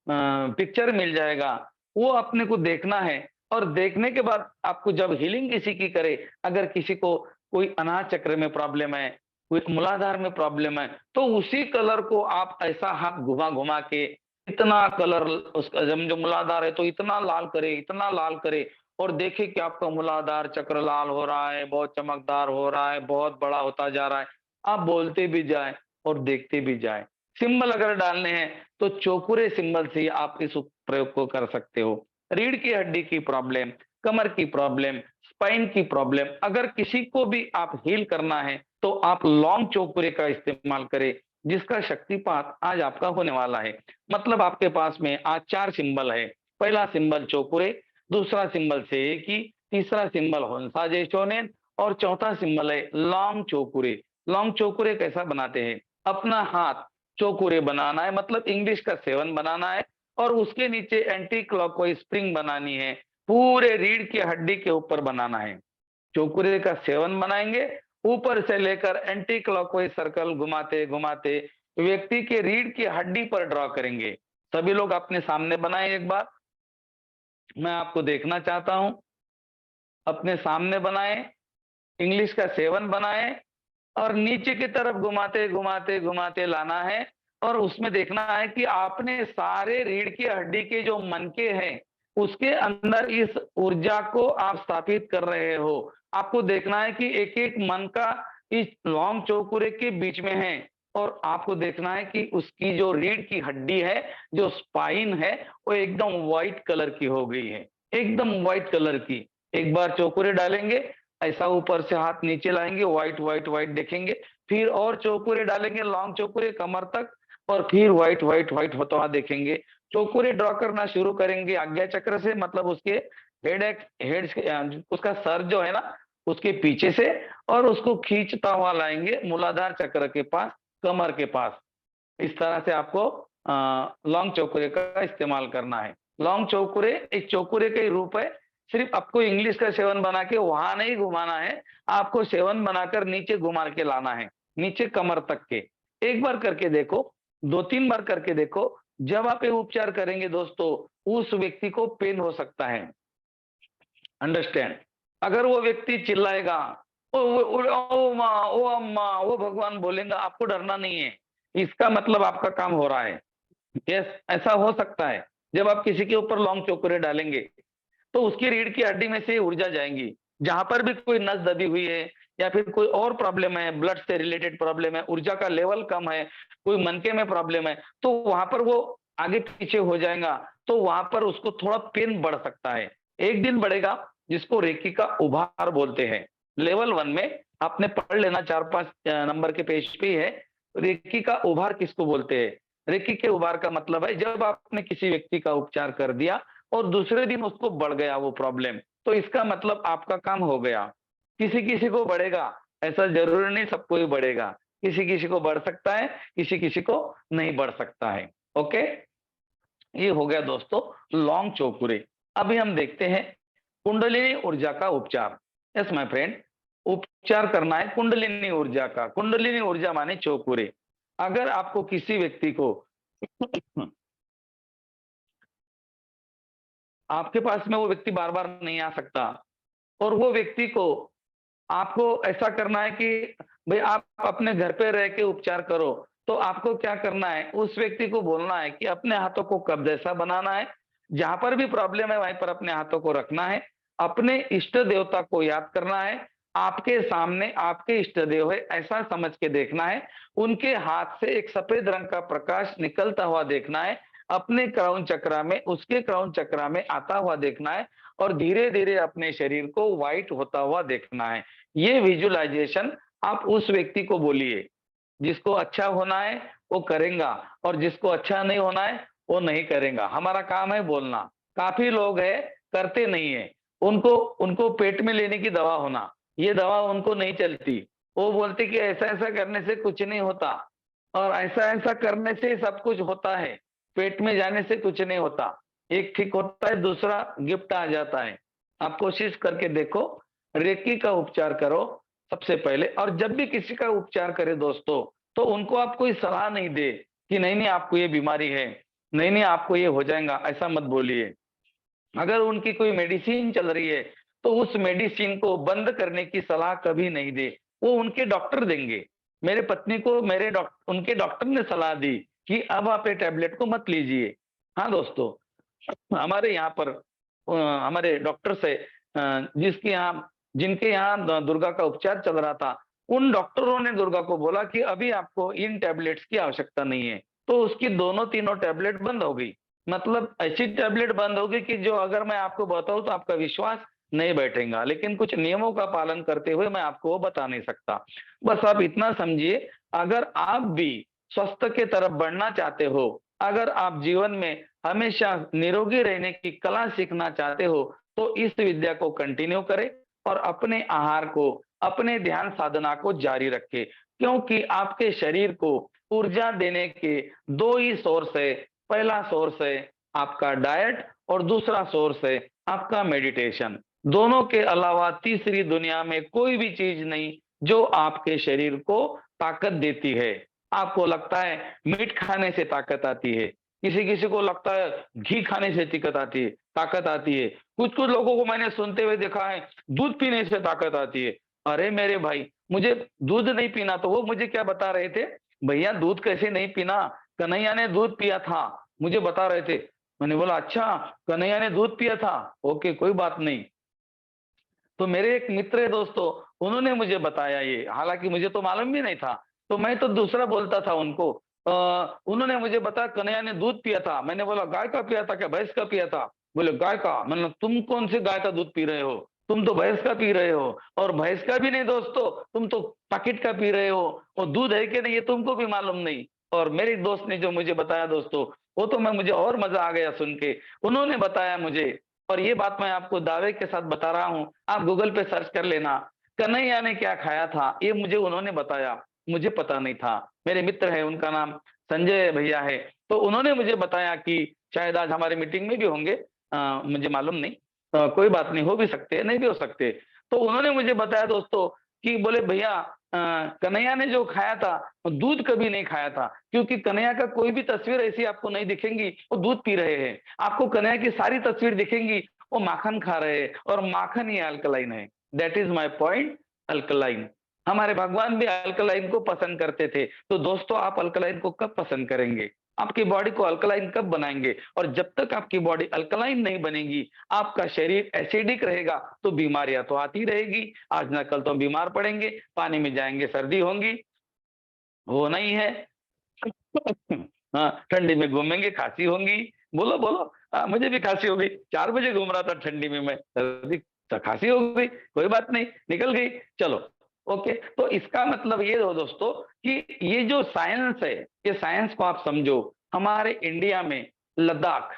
पिक्चर मिल जाएगा। वो अपने को देखना है और देखने के बाद आपको जब हीलिंग किसी की करे, अगर किसी को कोई अनाज चक्र में प्रॉब्लम है, कोई मूलाधार में प्रॉब्लम है, तो उसी कलर को आप ऐसा हाथ घुमा घुमा के इतना कलर उसका, जब जो मूलाधार है तो इतना लाल करे, इतना लाल करे, और देखे कि आपका मूलाधार चक्र लाल हो रहा है, बहुत चमकदार हो रहा है, बहुत बड़ा होता जा रहा है। आप बोलते भी जाए और देखते भी जाए। सिंबल अगर डालने हैं तो चौकुरे सिंबल से आप इस प्रयोग को कर सकते हो। रीढ़ की हड्डी की प्रॉब्लम, कमर की प्रॉब्लम, स्पाइन की प्रॉब्लम, अगर किसी को भी आप हील करना है तो आप लॉन्ग चौकुरे का इस्तेमाल करें, जिसका शक्तिपात आज आपका होने वाला है। मतलब आपके पास में आज 4 सिंबल है। पहला सिंबल चौकुरे, दूसरा सिंबल सेकी, तीसरा सिंबल होंसा जैसोनेन और चौथा सिंबल है लॉन्ग चौकुरे। लॉन्ग चौकुरे कैसा बनाते हैं? अपना हाथ चौकुरे बनाना है, मतलब इंग्लिश का 7 बनाना है, और उसके नीचे एंटी क्लॉकवाइज स्प्रिंग बनानी है, पूरे रीढ़ की हड्डी के ऊपर बनाना है। चौकुरे का 7 बनाएंगे, ऊपर से लेकर एंटी क्लॉकवाइज सर्कल घुमाते घुमाते व्यक्ति के रीढ़ की हड्डी पर ड्रॉ करेंगे। सभी लोग अपने सामने बनाए एक बार, मैं आपको देखना चाहता हूं। अपने सामने बनाए, इंग्लिश का 7 बनाए और नीचे की तरफ घुमाते घुमाते घुमाते लाना है, और उसमें देखना है कि आपने सारे रीढ़ की हड्डी के जो मनके हैं उसके अंदर इस ऊर्जा को आप स्थापित कर रहे हो। आपको देखना है कि एक एक मन का इस लॉन्ग चौकुरे के बीच में है, और आपको देखना है कि उसकी जो रीढ़ की हड्डी है, जो स्पाइन है, वो एकदम व्हाइट कलर की हो गई है, एकदम व्हाइट कलर की। एक बार चौकुरे डालेंगे, ऐसा ऊपर से हाथ नीचे लाएंगे, व्हाइट व्हाइट व्हाइट देखेंगे, फिर और चौकुरे डालेंगे लॉन्ग चौकुरे कमर तक, और फिर व्हाइट व्हाइट व्हाइट होता हुआ देखेंगे। चौकुरे ड्रॉ करना शुरू करेंगे आज्ञा चक्र से, मतलब उसके हेड उसका सर जो है ना, उसके पीछे से, और उसको खींचता हुआ लाएंगे मूलाधार चक्र के पास, कमर के पास। इस तरह से आपको लॉन्ग चौकुरे का इस्तेमाल करना है। लॉन्ग चौकुरे एक चौकुरे का ही रूप है, सिर्फ आपको इंग्लिश का 7 बना के वहां नहीं घुमाना है, आपको 7 बनाकर नीचे घुमा के लाना है, नीचे कमर तक के। एक बार करके देखो, 2-3 बार करके देखो। जब आप ये उपचार करेंगे दोस्तों, उस व्यक्ति को पेन हो सकता है, अंडरस्टैंड। अगर वो व्यक्ति चिल्लाएगा, ओ माँ, ओ अम्मा, वो भगवान बोलेगा, आपको डरना नहीं है, इसका मतलब आपका काम हो रहा है। यस, ऐसा हो सकता है। जब आप किसी के ऊपर लॉन्ग चौकुरे डालेंगे तो उसकी रीढ़ की हड्डी में से ऊर्जा जाएंगी। जहां पर भी कोई नस दबी हुई है या फिर कोई और प्रॉब्लम है, ब्लड से रिलेटेड प्रॉब्लम है, ऊर्जा का लेवल कम है, कोई मनके में प्रॉब्लम है, तो वहां पर वो आगे पीछे हो जाएगा, तो वहां पर उसको थोड़ा पेन बढ़ सकता है। एक दिन बढ़ेगा, जिसको रेकी का उभार बोलते हैं। लेवल 1 में आपने पढ़ लेना, 4-5 नंबर के पेज पे है, रेकी का उभार किसको बोलते हैं। रेकी के उभार का मतलब है जब आपने किसी व्यक्ति का उपचार कर दिया और दूसरे दिन उसको बढ़ गया वो प्रॉब्लम, तो इसका मतलब आपका काम हो गया। किसी किसी को बढ़ेगा, ऐसा जरूरी नहीं सबको ही बढ़ेगा, किसी किसी को बढ़ सकता है, किसी किसी को नहीं बढ़ सकता है। ओके, ये हो गया दोस्तों लॉन्ग चौकुरे। अभी हम देखते हैं कुंडलिनी ऊर्जा का उपचार। यस माय फ्रेंड, उपचार करना है कुंडलिनी ऊर्जा का। कुंडलिनी ऊर्जा माने चौकुरे। अगर आपको किसी व्यक्ति को आपके पास में वो व्यक्ति बार बार नहीं आ सकता, और वो व्यक्ति को आपको ऐसा करना है कि भाई आप अपने घर पे रह के उपचार करो, तो आपको क्या करना है, उस व्यक्ति को बोलना है कि अपने हाथों को कब जैसा बनाना है, जहां पर भी प्रॉब्लम है वहीं पर अपने हाथों को रखना है, अपने इष्ट देवता को याद करना है, आपके सामने आपके इष्ट देव है ऐसा समझ के देखना है, उनके हाथ से एक सफेद रंग का प्रकाश निकलता हुआ देखना है, अपने क्राउन चक्रा में, उसके क्राउन चक्रा में आता हुआ देखना है, और धीरे धीरे अपने शरीर को व्हाइट होता हुआ देखना है। ये विजुअलाइजेशन आप उस व्यक्ति को बोलिए। जिसको अच्छा होना है वो करेगा, और जिसको अच्छा नहीं होना है वो नहीं करेगा। हमारा काम है बोलना। काफी लोग है करते नहीं है, उनको उनको पेट में लेने की दवा होना, ये दवा उनको नहीं चलती। वो बोलते कि ऐसा ऐसा करने से कुछ नहीं होता, और ऐसा ऐसा करने से सब कुछ होता है, पेट में जाने से कुछ नहीं होता। एक ठीक होता है, दूसरा गिफ्ट आ जाता है। आप कोशिश करके देखो, रेकी का उपचार करो सबसे पहले। और जब भी किसी का उपचार करे दोस्तों, तो उनको आप कोई सलाह नहीं दे कि नहीं नहीं आपको ये बीमारी है, नहीं नहीं आपको ये हो जाएगा, ऐसा मत बोलिए। अगर उनकी कोई मेडिसिन चल रही है तो उस मेडिसिन को बंद करने की सलाह कभी नहीं दे, वो उनके डॉक्टर देंगे। मेरे पत्नी को उनके डॉक्टर ने सलाह दी कि अब आप ये टैबलेट को मत लीजिए। हाँ दोस्तों, हमारे यहाँ पर हमारे डॉक्टर से जिसके यहाँ जिनके यहाँ दुर्गा का उपचार चल रहा था, उन डॉक्टरों ने दुर्गा को बोला कि अभी आपको इन टैबलेट्स की आवश्यकता नहीं है, तो उसकी दोनों तीनों टैबलेट बंद हो गई। मतलब ऐसी टैबलेट बंद हो गई कि जो अगर मैं आपको बताऊं तो आपका विश्वास नहीं बैठेगा, लेकिन कुछ नियमों का पालन करते हुए मैं आपको वो बता नहीं सकता। बस आप इतना समझिए, अगर आप भी स्वस्थ के तरफ बढ़ना चाहते हो, अगर आप जीवन में हमेशा निरोगी रहने की कला सीखना चाहते हो, तो इस विद्या को कंटिन्यू करें और अपने आहार को, अपने ध्यान साधना को जारी रखें, क्योंकि आपके शरीर को ऊर्जा देने के 2 ही सोर्स है। पहला सोर्स है आपका डाइट और दूसरा सोर्स है आपका मेडिटेशन। दोनों के अलावा तीसरी दुनिया में कोई भी चीज नहीं जो आपके शरीर को ताकत देती है। आपको लगता है मीट खाने से ताकत आती है, किसी किसी को लगता है घी खाने से ताकत आती है। कुछ कुछ लोगों को मैंने सुनते हुए देखा है दूध पीने से ताकत आती है। अरे मेरे भाई, मुझे दूध नहीं पीना, तो वो मुझे क्या बता रहे थे, भैया दूध कैसे नहीं पीना, कन्हैया ने दूध पिया था, मुझे बता रहे थे। मैंने बोला अच्छा, कन्हैया ने दूध पिया था, ओके कोई बात नहीं। तो मेरे एक मित्र है दोस्तों, उन्होंने मुझे बताया ये, हालांकि मुझे तो मालूम भी नहीं था, तो मैं तो दूसरा बोलता था उनको। उन्होंने मुझे बताया कन्हैया ने दूध पिया था। मैंने बोला गाय का पिया था क्या, भैंस का पिया था? बोले गाय का। मैंने तुम कौन से गाय का दूध पी रहे हो, तुम तो भैंस का पी रहे हो, और भैंस का भी नहीं दोस्तों, तुम तो पैकेट का पी रहे हो, और दूध है कि नहीं ये तुमको भी मालूम नहीं। और मेरे दोस्त ने जो मुझे बताया दोस्तों, वो तो मुझे और मजा आ गया सुन के। उन्होंने बताया मुझे, और ये बात मैं आपको दावे के साथ बता रहा हूँ, आप गूगल पे सर्च कर लेना, कन्हैया ने क्या खाया था, ये मुझे उन्होंने बताया, मुझे पता नहीं था। मेरे मित्र है, उनका नाम संजय भैया है, तो उन्होंने मुझे बताया कि शायद आज हमारे मीटिंग में भी होंगे, मुझे मालूम नहीं, कोई बात नहीं, हो भी सकते हैं, नहीं भी हो सकते। तो उन्होंने मुझे बताया दोस्तों कि बोले भैया कन्हैया ने जो खाया था दूध कभी नहीं खाया था, क्योंकि कन्हैया का कोई भी तस्वीर ऐसी आपको नहीं दिखेंगी वो दूध पी रहे हैं। आपको कन्हैया की सारी तस्वीर दिखेंगी वो माखन खा रहे हैं, और माखन ही अल्कलाइन है। That is my point, alkaline. हमारे भगवान भी अल्कलाइन को पसंद करते थे। तो दोस्तों आप अल्कलाइन को कब पसंद करेंगे, आपकी बॉडी को अल्कलाइन कब बनाएंगे? और जब तक आपकी बॉडी अल्कलाइन नहीं बनेगी, आपका शरीर एसिडिक रहेगा, तो बीमारियां तो आती रहेगी। आज ना कल तो बीमार पड़ेंगे, पानी में जाएंगे सर्दी होंगी, वो नहीं है। हाँ, ठंडी में घूमेंगे खांसी होंगी, बोलो बोलो। मुझे भी खांसी हो गई, 4 बजे घूम रहा था ठंडी में मैं, सर्दी तो खांसी हो गई, कोई बात नहीं, निकल गई। चलो ओके, तो इसका मतलब ये हो दोस्तों कि ये जो साइंस है, ये साइंस को आप समझो। हमारे इंडिया में लद्दाख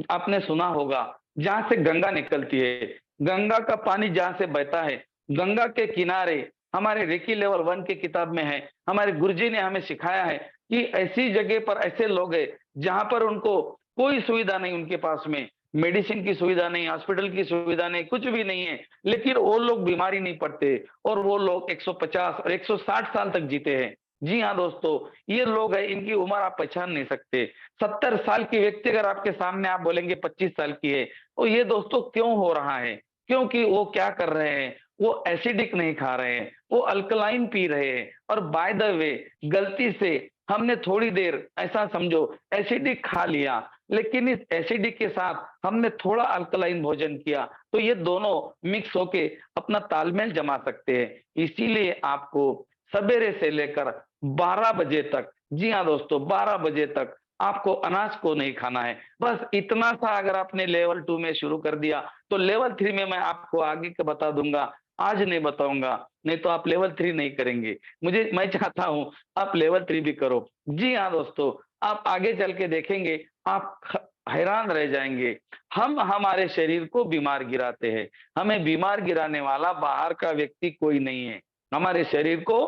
आपने सुना होगा, जहां से गंगा निकलती है, गंगा का पानी जहां से बहता है, गंगा के किनारे हमारे रेकी लेवल 1 की किताब में है, हमारे गुरुजी ने हमें सिखाया है कि ऐसी जगह पर ऐसे लोग हैं जहां पर उनको कोई सुविधा नहीं, उनके पास में मेडिसिन की सुविधा नहीं, हॉस्पिटल की सुविधा नहीं, कुछ भी नहीं है, लेकिन वो लोग बीमारी नहीं पड़ते, और वो लोग 150 और 160 साल तक जीते हैं। जी हाँ दोस्तों, ये लोग हैं, इनकी उम्र आप पहचान नहीं सकते। 70 साल की व्यक्ति अगर आपके सामने आप बोलेंगे 25 साल की है, तो ये दोस्तों क्यों हो रहा है? क्योंकि वो क्या कर रहे हैं, वो एसिडिक नहीं खा रहे हैं, वो अल्कलाइन पी रहे हैं। और बाय द वे, गलती से हमने थोड़ी देर ऐसा समझो एसिडिक खा लिया, लेकिन इस एसिडिक के साथ हमने थोड़ा अल्कलाइन भोजन किया, तो ये दोनों मिक्स होके अपना तालमेल जमा सकते हैं। इसीलिए आपको सवेरे से लेकर 12 बजे तक, जी हाँ दोस्तों, 12 बजे तक आपको अनाज को नहीं खाना है। बस इतना सा अगर आपने लेवल 2 में शुरू कर दिया, तो लेवल 3 में मैं आपको आगे का बता दूंगा, आज नहीं बताऊंगा, नहीं तो आप लेवल 3 नहीं करेंगे। मैं चाहता हूं आप लेवल 3 भी करो। जी हाँ दोस्तों, आप आगे चल के देखेंगे, आप हैरान रह जाएंगे। हम हमारे शरीर को बीमार गिराते हैं, हमें बीमार गिराने वाला बाहर का व्यक्ति कोई नहीं है। हमारे शरीर को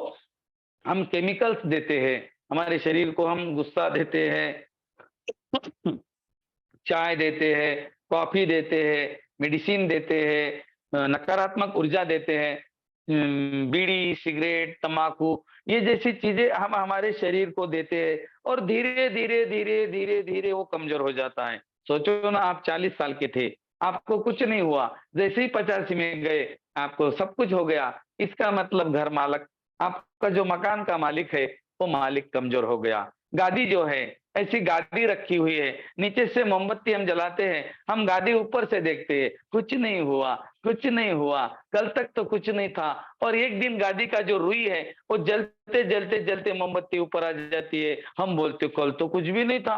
हम केमिकल्स देते हैं, हमारे शरीर को हम गुस्सा देते हैं, चाय देते हैं, कॉफी देते हैं, मेडिसिन देते हैं, नकारात्मक ऊर्जा देते हैं, बीड़ी, सिगरेट, तंबाकू, ये जैसी चीजें हम हमारे शरीर को देते हैं, और धीरे धीरे धीरे धीरे धीरे वो कमजोर हो जाता है। सोचो ना, आप 40 साल के थे, आपको कुछ नहीं हुआ, जैसे ही 85 में गए आपको सब कुछ हो गया। इसका मतलब घर मालिक, आपका जो मकान का मालिक है, वो मालिक कमजोर हो गया। गाड़ी जो है, ऐसी गाड़ी रखी हुई है, नीचे से मोमबत्ती हम जलाते हैं, हम गाड़ी ऊपर से देखते हैं, कुछ नहीं हुआ, कुछ नहीं हुआ, कल तक तो कुछ नहीं था। और एक दिन गाड़ी का जो रुई है वो जलते जलते जलते मोमबत्ती ऊपर आ जाती है, हम बोलते कल तो कुछ भी नहीं था,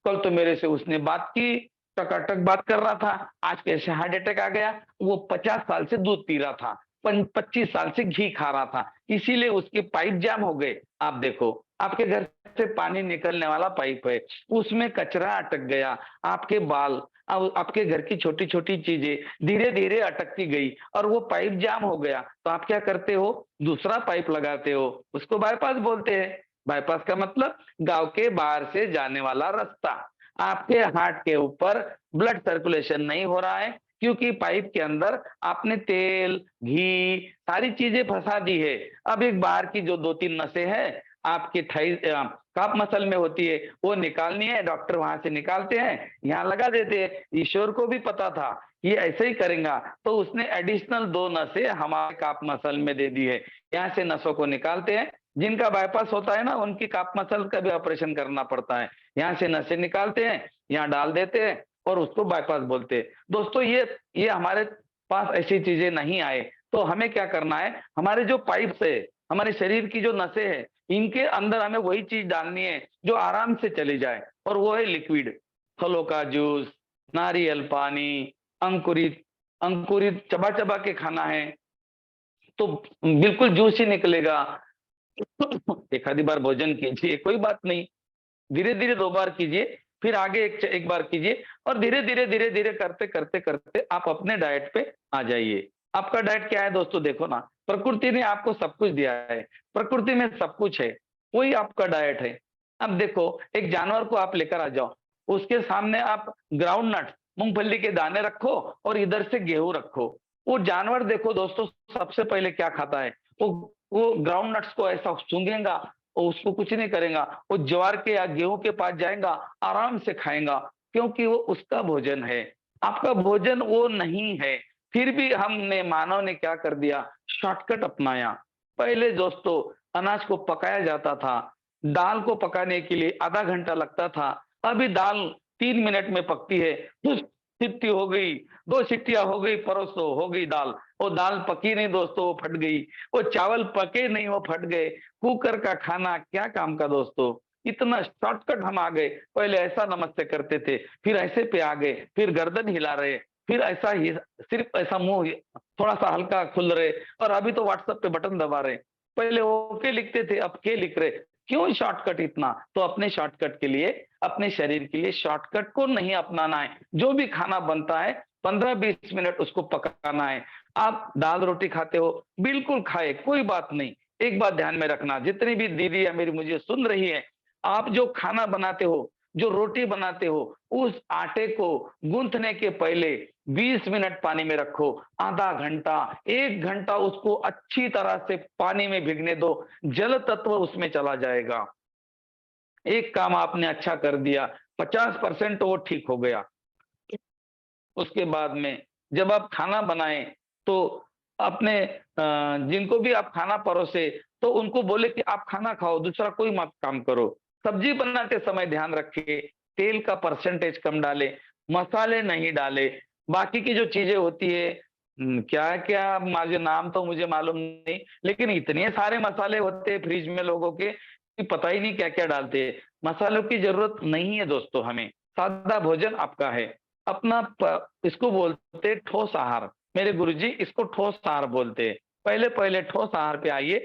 कल तो मेरे से उसने बात की, टकाटक बात कर रहा था, आज कैसे हार्ट अटैक आ गया? वो 50 साल से दूध पी रहा था, 25 साल से घी खा रहा था, इसीलिए उसके पाइप जाम हो गए। आप देखो, आपके घर से पानी निकलने वाला पाइप है, उसमें कचरा अटक गया, आपके बाल, आपके घर की छोटी छोटी चीजें धीरे धीरे अटकती गई, और वो पाइप जाम हो गया। तो आप क्या करते हो? दूसरा पाइप लगाते हो, उसको बाईपास बोलते हैं। बाईपास का मतलब गांव के बाहर से जाने वाला रास्ता। आपके हार्ट के ऊपर ब्लड सर्कुलेशन नहीं हो रहा है, क्योंकि पाइप के अंदर आपने तेल, घी, सारी चीजें फंसा दी है। अब एक बाहर की जो 2-3 नसें हैं आपके काप मसल में होती है, वो निकालनी है, डॉक्टर वहां से निकालते हैं, यहाँ लगा देते हैं। ईश्वर को भी पता था ये ऐसे ही करेगा, तो उसने एडिशनल 2 नसें हमारे काप मसल में दे दी है। यहाँ से नसों को निकालते हैं, जिनका बाईपास होता है ना, उनकी काप मसल का भी ऑपरेशन करना पड़ता है। यहाँ से नसें निकालते हैं, यहाँ डाल देते हैं, और उसको बाईपास बोलते हैं। दोस्तों ये हमारे पास ऐसी चीजें नहीं आए, तो हमें क्या करना है? हमारे जो पाइप्स है, हमारे शरीर की जो नसें हैं, इनके अंदर हमें वही चीज डालनी है जो आराम से चली जाए, और वो है लिक्विड। फलों का जूस, नारियल पानी, अंकुरित अंकुरित चबा चबा के खाना है, तो बिल्कुल जूस ही निकलेगा। एक आधी बार भोजन कीजिए, कोई बात नहीं, धीरे धीरे 2 बार कीजिए, फिर आगे एक बार कीजिए और धीरे धीरे करते करते करते आप अपने डाइट पे आ जाइए। आपका डाइट क्या है दोस्तों? देखो ना, प्रकृति ने आपको सब कुछ दिया है, प्रकृति में सब कुछ है, वही आपका डाइट है। अब देखो, एक जानवर को आप लेकर आ जाओ, उसके सामने आप ग्राउंड नट, मूंगफली के दाने रखो और इधर से गेहूं रखो। वो जानवर देखो दोस्तों, सबसे पहले क्या खाता है? वो ग्राउंड नट्स को ऐसा सूंघेगा और उसको कुछ नहीं करेगा, वो ज्वार के या गेहूं के पास जाएगा, आराम से खाएगा, क्योंकि वो उसका भोजन है। आपका भोजन वो नहीं है। फिर भी हमने, मानव ने क्या कर दिया? शॉर्टकट अपनाया। पहले दोस्तों अनाज को पकाया जाता था, दाल को पकाने के लिए आधा घंटा लगता था, अभी दाल 3 मिनट में पकती है। सीटी हो गई, 2 सीटियां हो गई, परोसो हो गई दाल। वो दाल पकी नहीं दोस्तों, वो फट गई। वो चावल पके नहीं, वो फट गए। कुकर का खाना क्या काम का दोस्तों? इतना शॉर्टकट हम आ गए। पहले ऐसा नमस्ते करते थे, फिर ऐसे पे आ गए, फिर गर्दन हिला रहे, फिर ऐसा ही सिर्फ ऐसा मुंह थोड़ा सा हल्का खुल रहे, और अभी तो व्हाट्सएप पे बटन दबा रहे। पहले ओके लिखते थे, अब के लिख रहे। क्यों शॉर्टकट इतना? तो अपने शॉर्टकट के लिए, अपने शरीर के लिए शॉर्टकट को नहीं अपनाना है। जो भी खाना बनता है 15-20 मिनट उसको पकाना है। आप दाल रोटी खाते हो, बिल्कुल खाए, कोई बात नहीं। एक बात ध्यान में रखना, जितनी भी दीदी या मेरी मुझे सुन रही है, आप जो खाना बनाते हो, जो रोटी बनाते हो, उस आटे को गूंथने के पहले 20 मिनट पानी में रखो, आधा घंटा, 1 घंटा उसको अच्छी तरह से पानी में भिगने दो, जल तत्व उसमें चला जाएगा। एक काम आपने अच्छा कर दिया, 50% तो वो ठीक हो गया। उसके बाद में जब आप खाना बनाएं तो अपने जिनको भी आप खाना परोसे तो उनको बोले कि आप खाना खाओ, दूसरा कोई मत काम करो। सब्जी बनाते समय ध्यान रखिए, तेल का परसेंटेज कम डाले, मसाले नहीं डाले। बाकी की जो चीजें होती है, क्या क्या मुझे नाम तो मुझे मालूम नहीं, लेकिन इतने सारे मसाले होते हैं फ्रिज में लोगों के कि पता ही नहीं क्या क्या डालते हैं। मसालों की जरूरत नहीं है दोस्तों, हमें सादा भोजन आपका है। अपना इसको बोलते ठोस आहार। मेरे गुरुजी इसको ठोस आहार बोलते हैं। पहले पहले ठोस आहार पे आइए,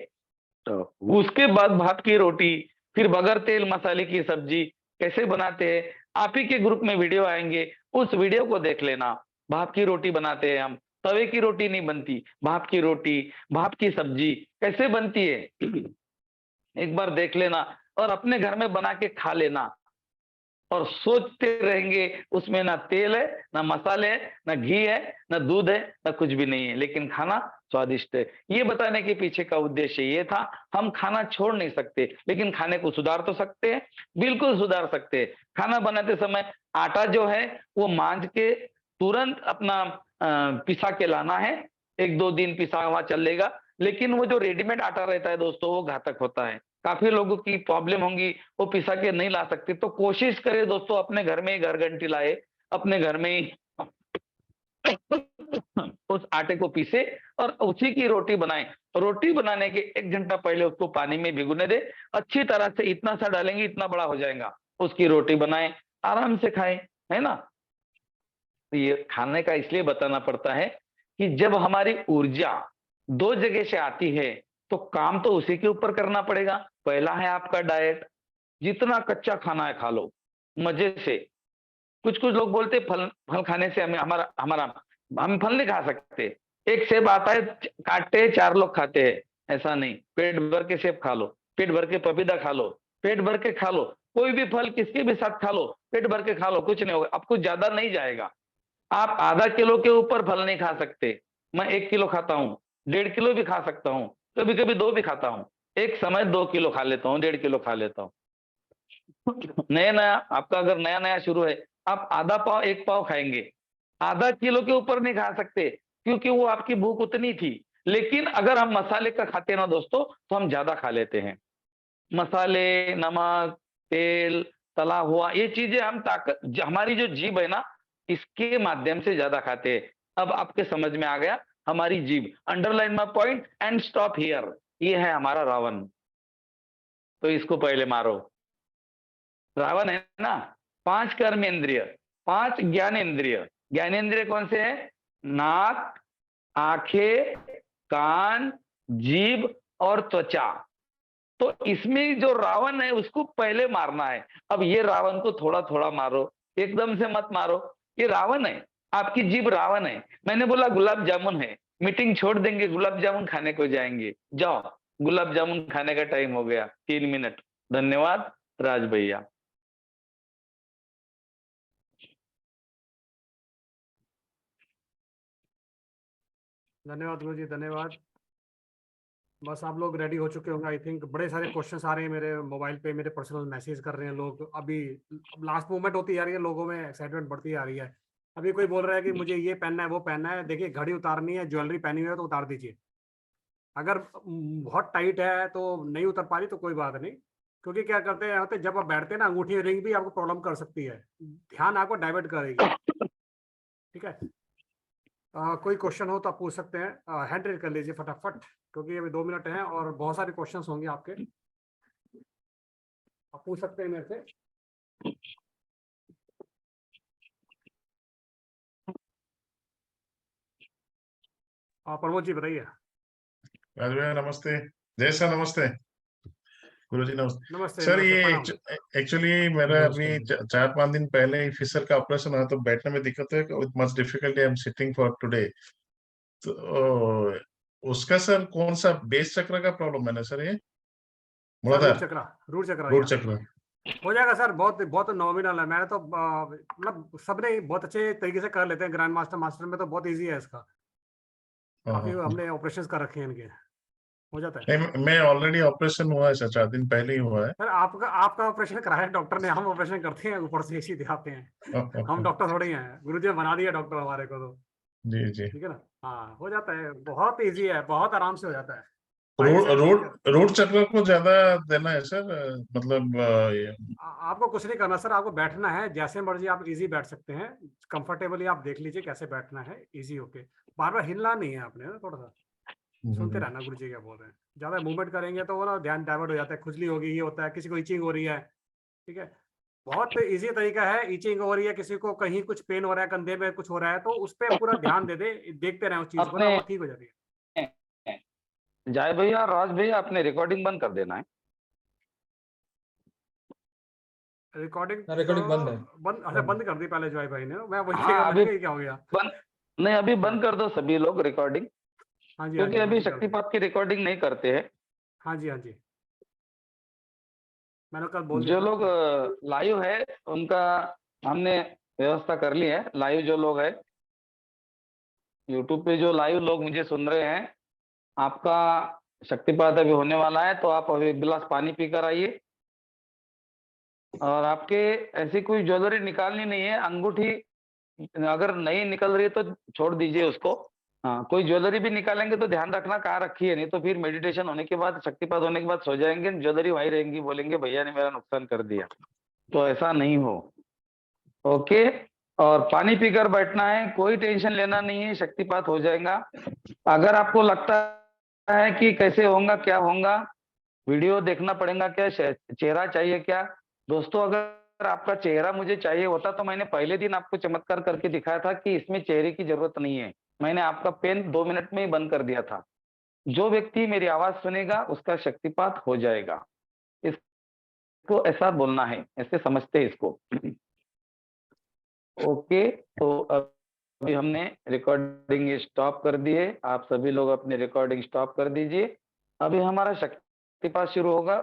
तो उसके बाद भात की रोटी, फिर बगैर तेल मसाले की सब्जी कैसे बनाते हैं, आप ही के ग्रुप में वीडियो आएंगे, उस वीडियो को देख लेना। भाप की रोटी बनाते हैं हम, तवे की रोटी नहीं बनती, भाप की रोटी, भाप की सब्जी कैसे बनती है एक बार देख लेना और अपने घर में बना के खा लेना। और सोचते रहेंगे उसमें ना तेल है, ना मसाले है, ना घी है, ना दूध है, ना कुछ भी नहीं है, लेकिन खाना स्वादिष्ट है। ये बताने के पीछे का उद्देश्य ये था। हम खाना छोड़ नहीं सकते, लेकिन खाने को सुधार तो सकते हैं, बिल्कुल सुधार सकते हैं। खाना बनाते समय आटा जो है वो मांझ के तुरंत अपना पिसा के लाना है। 1-2 दिन पिसा हुआ चलेगा, लेकिन वो जो रेडीमेड आटा रहता है दोस्तों, वो घातक होता है। काफी लोगों की प्रॉब्लम होंगी, वो पिसा के नहीं ला सकते, तो कोशिश करें दोस्तों अपने घर में ही घरघंटी लाए, अपने घर में ही उस आटे को पीसे और उसी की रोटी बनाएं। रोटी बनाने के 1 घंटा पहले उसको पानी में भिगोने दे, अच्छी तरह से इतना सा डालेंगे इतना बड़ा हो जाएगा, उसकी रोटी बनाएं, आराम से खाएं, है ना। तो ये खाने का इसलिए बताना पड़ता है कि जब हमारी ऊर्जा 2 जगह से आती है तो काम तो उसी के ऊपर करना पड़ेगा। पहला है आपका डाइट, जितना कच्चा खाना है खा लो मजे से। कुछ कुछ लोग बोलते फल फल खाने से हमें हमारा हमारा हम फल नहीं खा सकते। एक सेब आता है, काटते हैं 4 लोग खाते हैं, ऐसा नहीं। पेट भर के सेब खा लो, पेट भर के पपीता खा लो, पेट भर के खा लो, कोई भी फल किसके भी साथ खा लो, पेट भर के खा लो, कुछ नहीं होगा, आपको ज्यादा नहीं जाएगा। आप आधा किलो के ऊपर फल नहीं खा सकते। मैं 1 किलो खाता हूँ, 1.5 किलो भी खा सकता हूँ, कभी कभी 2 भी खाता हूँ। एक समय 2 किलो खा लेता हूँ, 1.5 किलो खा लेता हूँ। नया नया आपका अगर नया नया शुरू है, आप आधा पाव 1 पाव खाएंगे, आधा किलो के ऊपर नहीं खा सकते, क्योंकि वो आपकी भूख उतनी थी। लेकिन अगर हम मसाले का खाते हैं ना दोस्तों, तो हम ज्यादा खा लेते हैं। मसाले, नमक, तेल, तला हुआ, ये चीजें हम ताकत, हमारी जो जीभ है ना, इसके माध्यम से ज्यादा खाते हैं। अब आपके समझ में आ गया, हमारी जीभ, underline my point and stop here. ये है हमारा रावण, तो इसको पहले मारो। रावण है ना 5 कर्मेंद्रिय, 5 ज्ञानेंद्रिय। ज्ञानेंद्रिय कौन से हैं? नाक, आंखें, कान, जीभ और त्वचा। तो इसमें जो रावण है उसको पहले मारना है। अब ये रावण को थोड़ा थोड़ा मारो, एकदम से मत मारो। ये रावण है, आपकी जीभ रावण है। मैंने बोला गुलाब जामुन है, मीटिंग छोड़ देंगे, गुलाब जामुन खाने को जाएंगे। जाओ, गुलाब जामुन खाने का टाइम हो गया, 3 मिनट। धन्यवाद राज भैया।
धन्यवाद गुरुजी, धन्यवाद। बस आप लोग रेडी हो चुके होंगे आई थिंक। बड़े सारे क्वेश्चंस आ रहे हैं मेरे मोबाइल पे, मेरे पर्सनल मैसेज कर रहे हैं लोग। अभी लास्ट मोमेंट होती जा रही है, लोगों में एक्साइटमेंट बढ़ती जा रही है। अभी कोई बोल रहा है कि मुझे ये पहनना है, वो पहनना है। देखिए, घड़ी उतारनी है, ज्वेलरी पहनी हुई है तो उतार दीजिए। अगर बहुत टाइट है तो नहीं उतर पा रही तो कोई बात नहीं, क्योंकि क्या करते हैं होते जब आप बैठते हैं ना, अंगूठी रिंग भी आपको प्रॉब्लम कर सकती है, ध्यान आपको डाइवर्ट करेगी। ठीक है, कोई क्वेश्चन हो तो आप पूछ सकते हैं, हैंड रेज कर लीजिए फटाफट, क्योंकि अभी 2 मिनट हैं और बहुत सारे क्वेश्चंस होंगे आपके। आप पूछ सकते हैं मेरे से। प्रमोद जी बताइए।
राज भैया नमस्ते। जय सर नमस्ते। गुरुजी नमस्ते।
नमस्ते
सर
नमस्ते,
ये
प्रणाम।
एक्चुअली मेरा अभी
नमस्ते।
4-5 दिन पहले ही फिशर का ऑपरेशन हुआ, तो बैठने में दिक्कत है। With much difficulty I am sitting for today. तो उसका सर कौन सा बेस चक्र का प्रॉब्लम है ना सर? ये
सर
मूलाधार
रूट चक्र
रूट
या
चक्र।
हो जाएगा सर। बहुत बहुत नॉमिनल है। मैंने तो मतलब सबने बहुत अच्छे तरीके से कर लेते हैं। ग्रैंड मास्टर मास्टर में तो बहुत इजी है इसका। काफी हमने ऑपरेशंस कर रखे हैं इनके, हो जाता है।
नहीं, मैं ऑलरेडी ऑपरेशन हुआ है सर, 4 दिन पहले ही हुआ है।
सर आपका आपका ऑपरेशन कराया डॉक्टर ने, हम ऑपरेशन करते हैं ऊपर से सीधे आते हैं। हम डॉक्टर थोड़े ही हैं, गुरुजी ने बना दिया डॉक्टर हमारे को तो।
जी जी।
ठीक है ना, हाँ हो जाता है, बहुत इजी है, बहुत आराम से हो जाता है।
रूट
5 से
रूट रूट चक्र को ज्यादा देना है सर, मतलब
आपको कुछ नहीं करना सर, आपको बैठना है जैसे मर्जी। आप इजी बैठ सकते हैं, कंफर्टेबली आप देख लीजिए कैसे बैठना है, इजी होके। बार बार हिलना नहीं है आपने ना, थोड़ा सा सुनते रहना गुरुजी क्या बोल रहे हैं। ज्यादा मूवमेंट करेंगे तो वो ना ध्यान डाइवर्ट हो जाता है, खुजली होगी, ये होता है, किसी को इचिंग हो रही है। ठीक है, बहुत इजी तरीका है। इचिंग हो रही है, किसी को कहीं कुछ पेन हो रहा है, कंधे में कुछ हो रहा है, तो उस पर पूरा ध्यान दे दे, देखते रहे उस चीज को ना,
अपने
वो ठीक हो जाती है।
जय भैया, राज भैया, अपने रिकॉर्डिंग बंद कर देना है।
रिकॉर्डिंग
रिकॉर्डिंग बंद है।
बंद, अच्छा बंद कर दी पहले जॉय भाई ने। मैं वही
हाँ,
मैंने
अभी
कहा, ये क्या हो गया।
बंद नहीं, अभी बंद कर दो सभी लोग रिकॉर्डिंग,
हाँ जी, हाँ
क्योंकि
जी,
अभी
बंद कर दी।
शक्तिपात की रिकॉर्डिंग नहीं करते हैं।
हाँ जी, हाँ जी, मैंने कल बोल दिया
जो
था
लोग
ना।
लाइव है उनका हमने व्यवस्था कर ली है। लाइव जो लोग है, यूट्यूब पे जो लाइव लोग मुझे सुन रहे हैं, आपका शक्तिपात अभी होने वाला है, तो आप अभी 1 गिलास पानी पीकर आइए। और आपके ऐसी कोई ज्वेलरी निकालनी नहीं है। अंगूठी अगर नहीं निकल रही है तो छोड़ दीजिए उसको। हाँ, कोई ज्वेलरी भी निकालेंगे तो ध्यान रखना कहाँ रखी है, नहीं तो फिर मेडिटेशन होने के बाद, शक्तिपात होने के बाद सो जाएंगे, ज्वेलरी वहीं रहेंगी, बोलेंगे भैया ने मेरा नुकसान कर दिया। तो ऐसा नहीं हो। ओके, और पानी पीकर बैठना है, कोई टेंशन लेना नहीं है, शक्तिपात हो जाएगा। अगर आपको लगता है कि कैसे होगा, क्या होगा, वीडियो देखना पड़ेगा क्या, चेहरा चाहिए क्या, दोस्तों अगर आपका चेहरा मुझे चाहिए होता तो मैंने पहले दिन आपको चमत्कार करके दिखाया था कि इसमें चेहरे की जरूरत नहीं है। मैंने आपका पेन 2 मिनट में ही बंद कर दिया था। जो व्यक्ति मेरी आवाज सुनेगा उसका शक्तिपात हो जाएगा। इसको ऐसा बोलना है, ऐसे समझते हैं इसको। ओके, तो अभी हमने रिकॉर्डिंग स्टॉप कर दिए। आप सभी लोग अपनी रिकॉर्डिंग स्टॉप कर दीजिए। अभी हमारा शक्तिपात शुरू होगा।